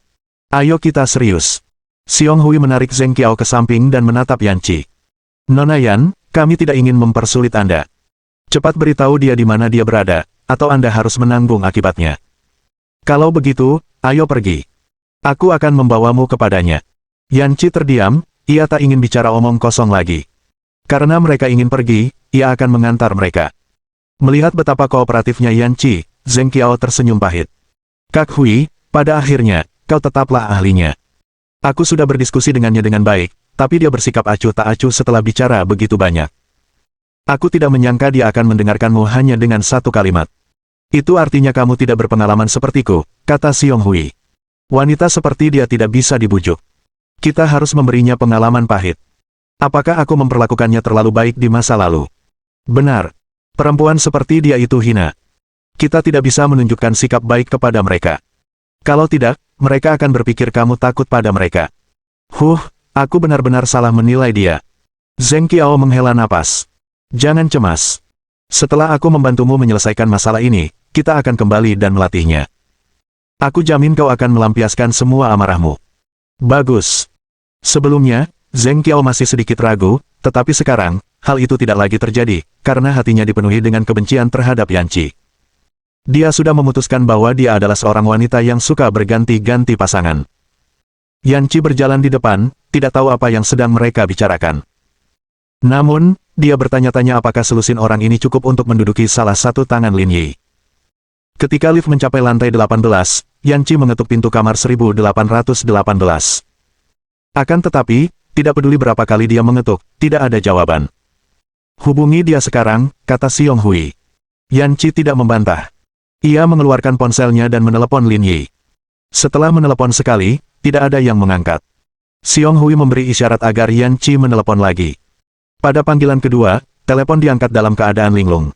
Ayo kita serius. Xiong Hui menarik Zheng Qiao ke samping dan menatap Yan Qi. Nona Yan, kami tidak ingin mempersulit Anda. Cepat beritahu dia di mana dia berada, atau Anda harus menanggung akibatnya. Kalau begitu, ayo pergi. Aku akan membawamu kepadanya. Yan Qi terdiam, ia tak ingin bicara omong kosong lagi. Karena mereka ingin pergi, ia akan mengantar mereka. Melihat betapa kooperatifnya Yan Qi, Zheng Qiao tersenyum pahit. Kak Hui, pada akhirnya, kau tetaplah ahlinya. Aku sudah berdiskusi dengannya dengan baik, tapi dia bersikap acuh tak acuh setelah bicara begitu banyak. Aku tidak menyangka dia akan mendengarkanmu hanya dengan satu kalimat. Itu artinya kamu tidak berpengalaman sepertiku, kata Xiong Hui. Wanita seperti dia tidak bisa dibujuk. Kita harus memberinya pengalaman pahit. Apakah aku memperlakukannya terlalu baik di masa lalu? Benar. Perempuan seperti dia itu hina. Kita tidak bisa menunjukkan sikap baik kepada mereka. Kalau tidak, mereka akan berpikir kamu takut pada mereka. Aku benar-benar salah menilai dia. Zheng Qiao menghela napas. Jangan cemas. Setelah aku membantumu menyelesaikan masalah ini, kita akan kembali dan melatihnya. Aku jamin kau akan melampiaskan semua amarahmu. Bagus. Sebelumnya, Zheng Qiao masih sedikit ragu, tetapi sekarang, hal itu tidak lagi terjadi, karena hatinya dipenuhi dengan kebencian terhadap Yan Qi. Dia sudah memutuskan bahwa dia adalah seorang wanita yang suka berganti-ganti pasangan. Yan Qi berjalan di depan, tidak tahu apa yang sedang mereka bicarakan. Namun, dia bertanya-tanya apakah selusin orang ini cukup untuk menduduki salah satu tangan Lin Yi. Ketika lift mencapai lantai 18, Yan Qi mengetuk pintu kamar 1818. Akan tetapi, tidak peduli berapa kali dia mengetuk, tidak ada jawaban. Hubungi dia sekarang, kata Xiong Hui. Yan Qi tidak membantah. Ia mengeluarkan ponselnya dan menelepon Lin Yi. Setelah menelepon sekali, tidak ada yang mengangkat. Xiong Hui memberi isyarat agar Yan Qi menelepon lagi. Pada panggilan kedua, telepon diangkat dalam keadaan linglung.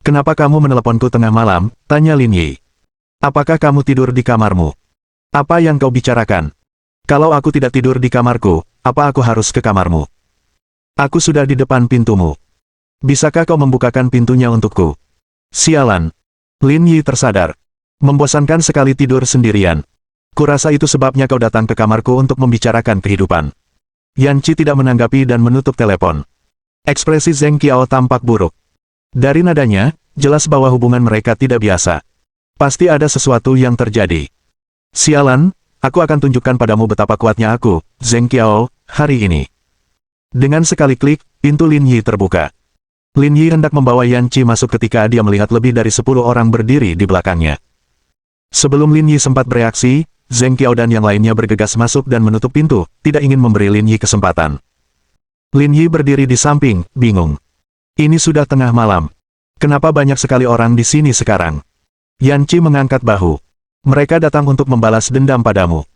Kenapa kamu meneleponku tengah malam? Tanya Lin Yi. Apakah kamu tidur di kamarmu? Apa yang kau bicarakan? Kalau aku tidak tidur di kamarku, apa aku harus ke kamarmu? Aku sudah di depan pintumu. Bisakah kau membukakan pintunya untukku? Sialan. Lin Yi tersadar. Membosankan sekali tidur sendirian. Kurasa itu sebabnya kau datang ke kamarku untuk membicarakan kehidupan. Yan Qi tidak menanggapi dan menutup telepon. Ekspresi Zheng Qiao tampak buruk. Dari nadanya, jelas bahwa hubungan mereka tidak biasa. Pasti ada sesuatu yang terjadi. Sialan, aku akan tunjukkan padamu betapa kuatnya aku, Zheng Qiao, hari ini. Dengan sekali klik, pintu Lin Yi terbuka. Lin Yi hendak membawa Yan Qi masuk ketika dia melihat lebih dari 10 orang berdiri di belakangnya. Sebelum Lin Yi sempat bereaksi, Zheng Qiao dan yang lainnya bergegas masuk dan menutup pintu, tidak ingin memberi Lin Yi kesempatan. Lin Yi berdiri di samping, bingung. Ini sudah tengah malam. Kenapa banyak sekali orang di sini sekarang? Yan Qi mengangkat bahu. Mereka datang untuk membalas dendam padamu.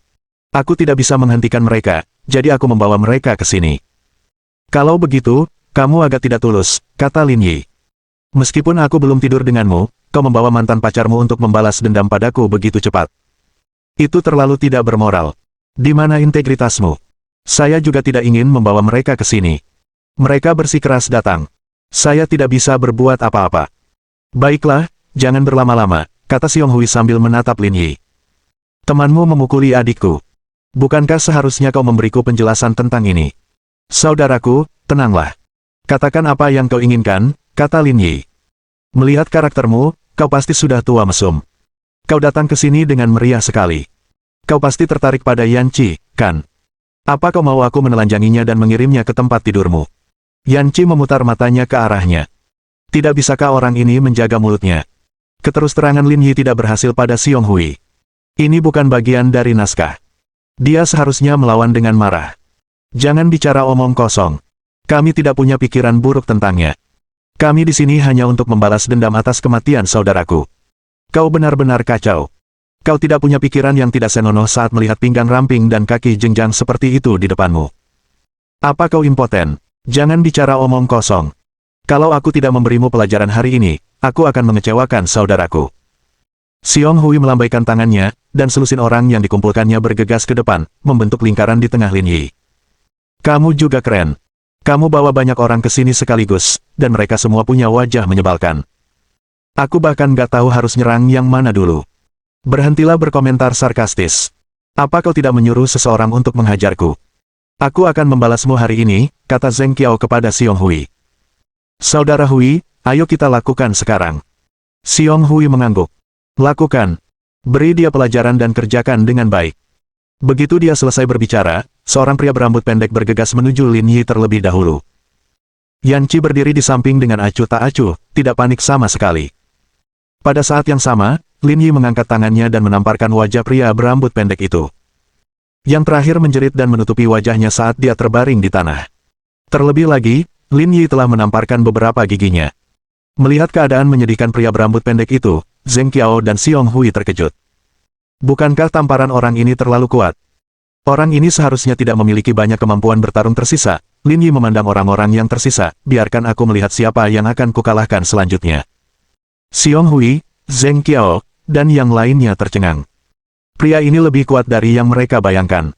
Aku tidak bisa menghentikan mereka, jadi aku membawa mereka ke sini. Kalau begitu, kamu agak tidak tulus, kata Lin Yi. Meskipun aku belum tidur denganmu, kau membawa mantan pacarmu untuk membalas dendam padaku begitu cepat. Itu terlalu tidak bermoral. Di mana integritasmu? Saya juga tidak ingin membawa mereka ke sini. Mereka bersikeras datang. Saya tidak bisa berbuat apa-apa. Baiklah, jangan berlama-lama, kata Xiong Hui sambil menatap Lin Yi. Temanmu memukuli adikku. Bukankah seharusnya kau memberiku penjelasan tentang ini? Saudaraku, tenanglah. Katakan apa yang kau inginkan, kata Lin Yi. Melihat karaktermu, kau pasti sudah tua mesum. Kau datang ke sini dengan meriah sekali. Kau pasti tertarik pada Yan Qi, kan? Apa kau mau aku menelanjanginya dan mengirimnya ke tempat tidurmu? Yan Qi memutar matanya ke arahnya. Tidak bisakah orang ini menjaga mulutnya? Keterus-terangan Lin Yi tidak berhasil pada Xiong Hui. Ini bukan bagian dari naskah. Dia seharusnya melawan dengan marah. Jangan bicara omong kosong. Kami tidak punya pikiran buruk tentangnya. Kami di sini hanya untuk membalas dendam atas kematian saudaraku. Kau benar-benar kacau. Kau tidak punya pikiran yang tidak senonoh saat melihat pinggang ramping dan kaki jenjang seperti itu di depanmu. Apa kau impoten? Jangan bicara omong kosong. Kalau aku tidak memberimu pelajaran hari ini, aku akan mengecewakan saudaraku. Xiong Hui melambaikan tangannya, dan selusin orang yang dikumpulkannya bergegas ke depan, membentuk lingkaran di tengah Lin Yi. Kamu juga keren. Kamu bawa banyak orang ke sini sekaligus, dan mereka semua punya wajah menyebalkan. Aku bahkan gak tahu harus nyerang yang mana dulu. Berhentilah berkomentar sarkastis. Apa kau tidak menyuruh seseorang untuk menghajarku? Aku akan membalasmu hari ini, kata Zheng Qiao kepada Xiong Hui. Saudara Hui, ayo kita lakukan sekarang. Xiong Hui mengangguk. Lakukan. Beri dia pelajaran dan kerjakan dengan baik. Begitu dia selesai berbicara, seorang pria berambut pendek bergegas menuju Lin Yi terlebih dahulu. Yan Qi berdiri di samping dengan acuh tak acuh, tidak panik sama sekali. Pada saat yang sama, Lin Yi mengangkat tangannya dan menamparkan wajah pria berambut pendek itu. Yang terakhir menjerit dan menutupi wajahnya saat dia terbaring di tanah. Terlebih lagi, Lin Yi telah menamparkan beberapa giginya. Melihat keadaan menyedihkan pria berambut pendek itu, Zheng Qiao dan Xiong Hui terkejut. Bukankah tamparan orang ini terlalu kuat? Orang ini seharusnya tidak memiliki banyak kemampuan bertarung tersisa. Lin Yi memandang orang-orang yang tersisa, biarkan aku melihat siapa yang akan kukalahkan selanjutnya. Xiong Hui, Zheng Qiao, dan yang lainnya tercengang. Pria ini lebih kuat dari yang mereka bayangkan.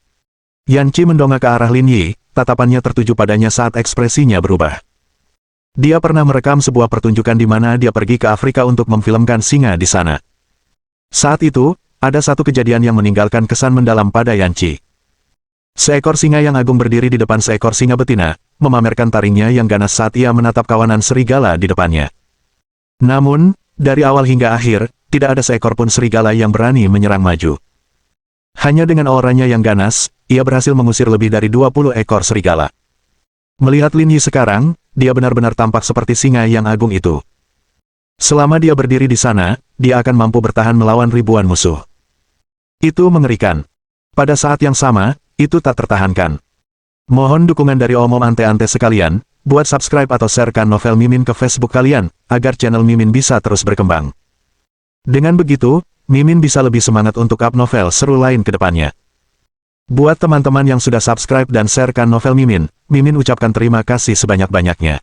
Yan Qi mendongak ke arah Lin Yi, tatapannya tertuju padanya saat ekspresinya berubah. Dia pernah merekam sebuah pertunjukan di mana dia pergi ke Afrika untuk memfilmkan singa di sana. Saat itu, ada satu kejadian yang meninggalkan kesan mendalam pada Yan Qi. Seekor singa yang agung berdiri di depan seekor singa betina, memamerkan taringnya yang ganas saat ia menatap kawanan serigala di depannya. Namun, dari awal hingga akhir, tidak ada seekor pun serigala yang berani menyerang maju. Hanya dengan auranya yang ganas, ia berhasil mengusir lebih dari 20 ekor serigala. Melihat Lin Yi sekarang, dia benar-benar tampak seperti singa yang agung itu. Selama dia berdiri di sana, dia akan mampu bertahan melawan ribuan musuh. Itu mengerikan. Pada saat yang sama, itu tak tertahankan. Mohon dukungan dari omom ante-ante sekalian, buat subscribe atau sharekan novel Mimin ke Facebook kalian, agar channel Mimin bisa terus berkembang. Dengan begitu, Mimin bisa lebih semangat untuk up novel seru lain ke depannya. Buat teman-teman yang sudah subscribe dan sharekan novel Mimin, Mimin ucapkan terima kasih sebanyak-banyaknya.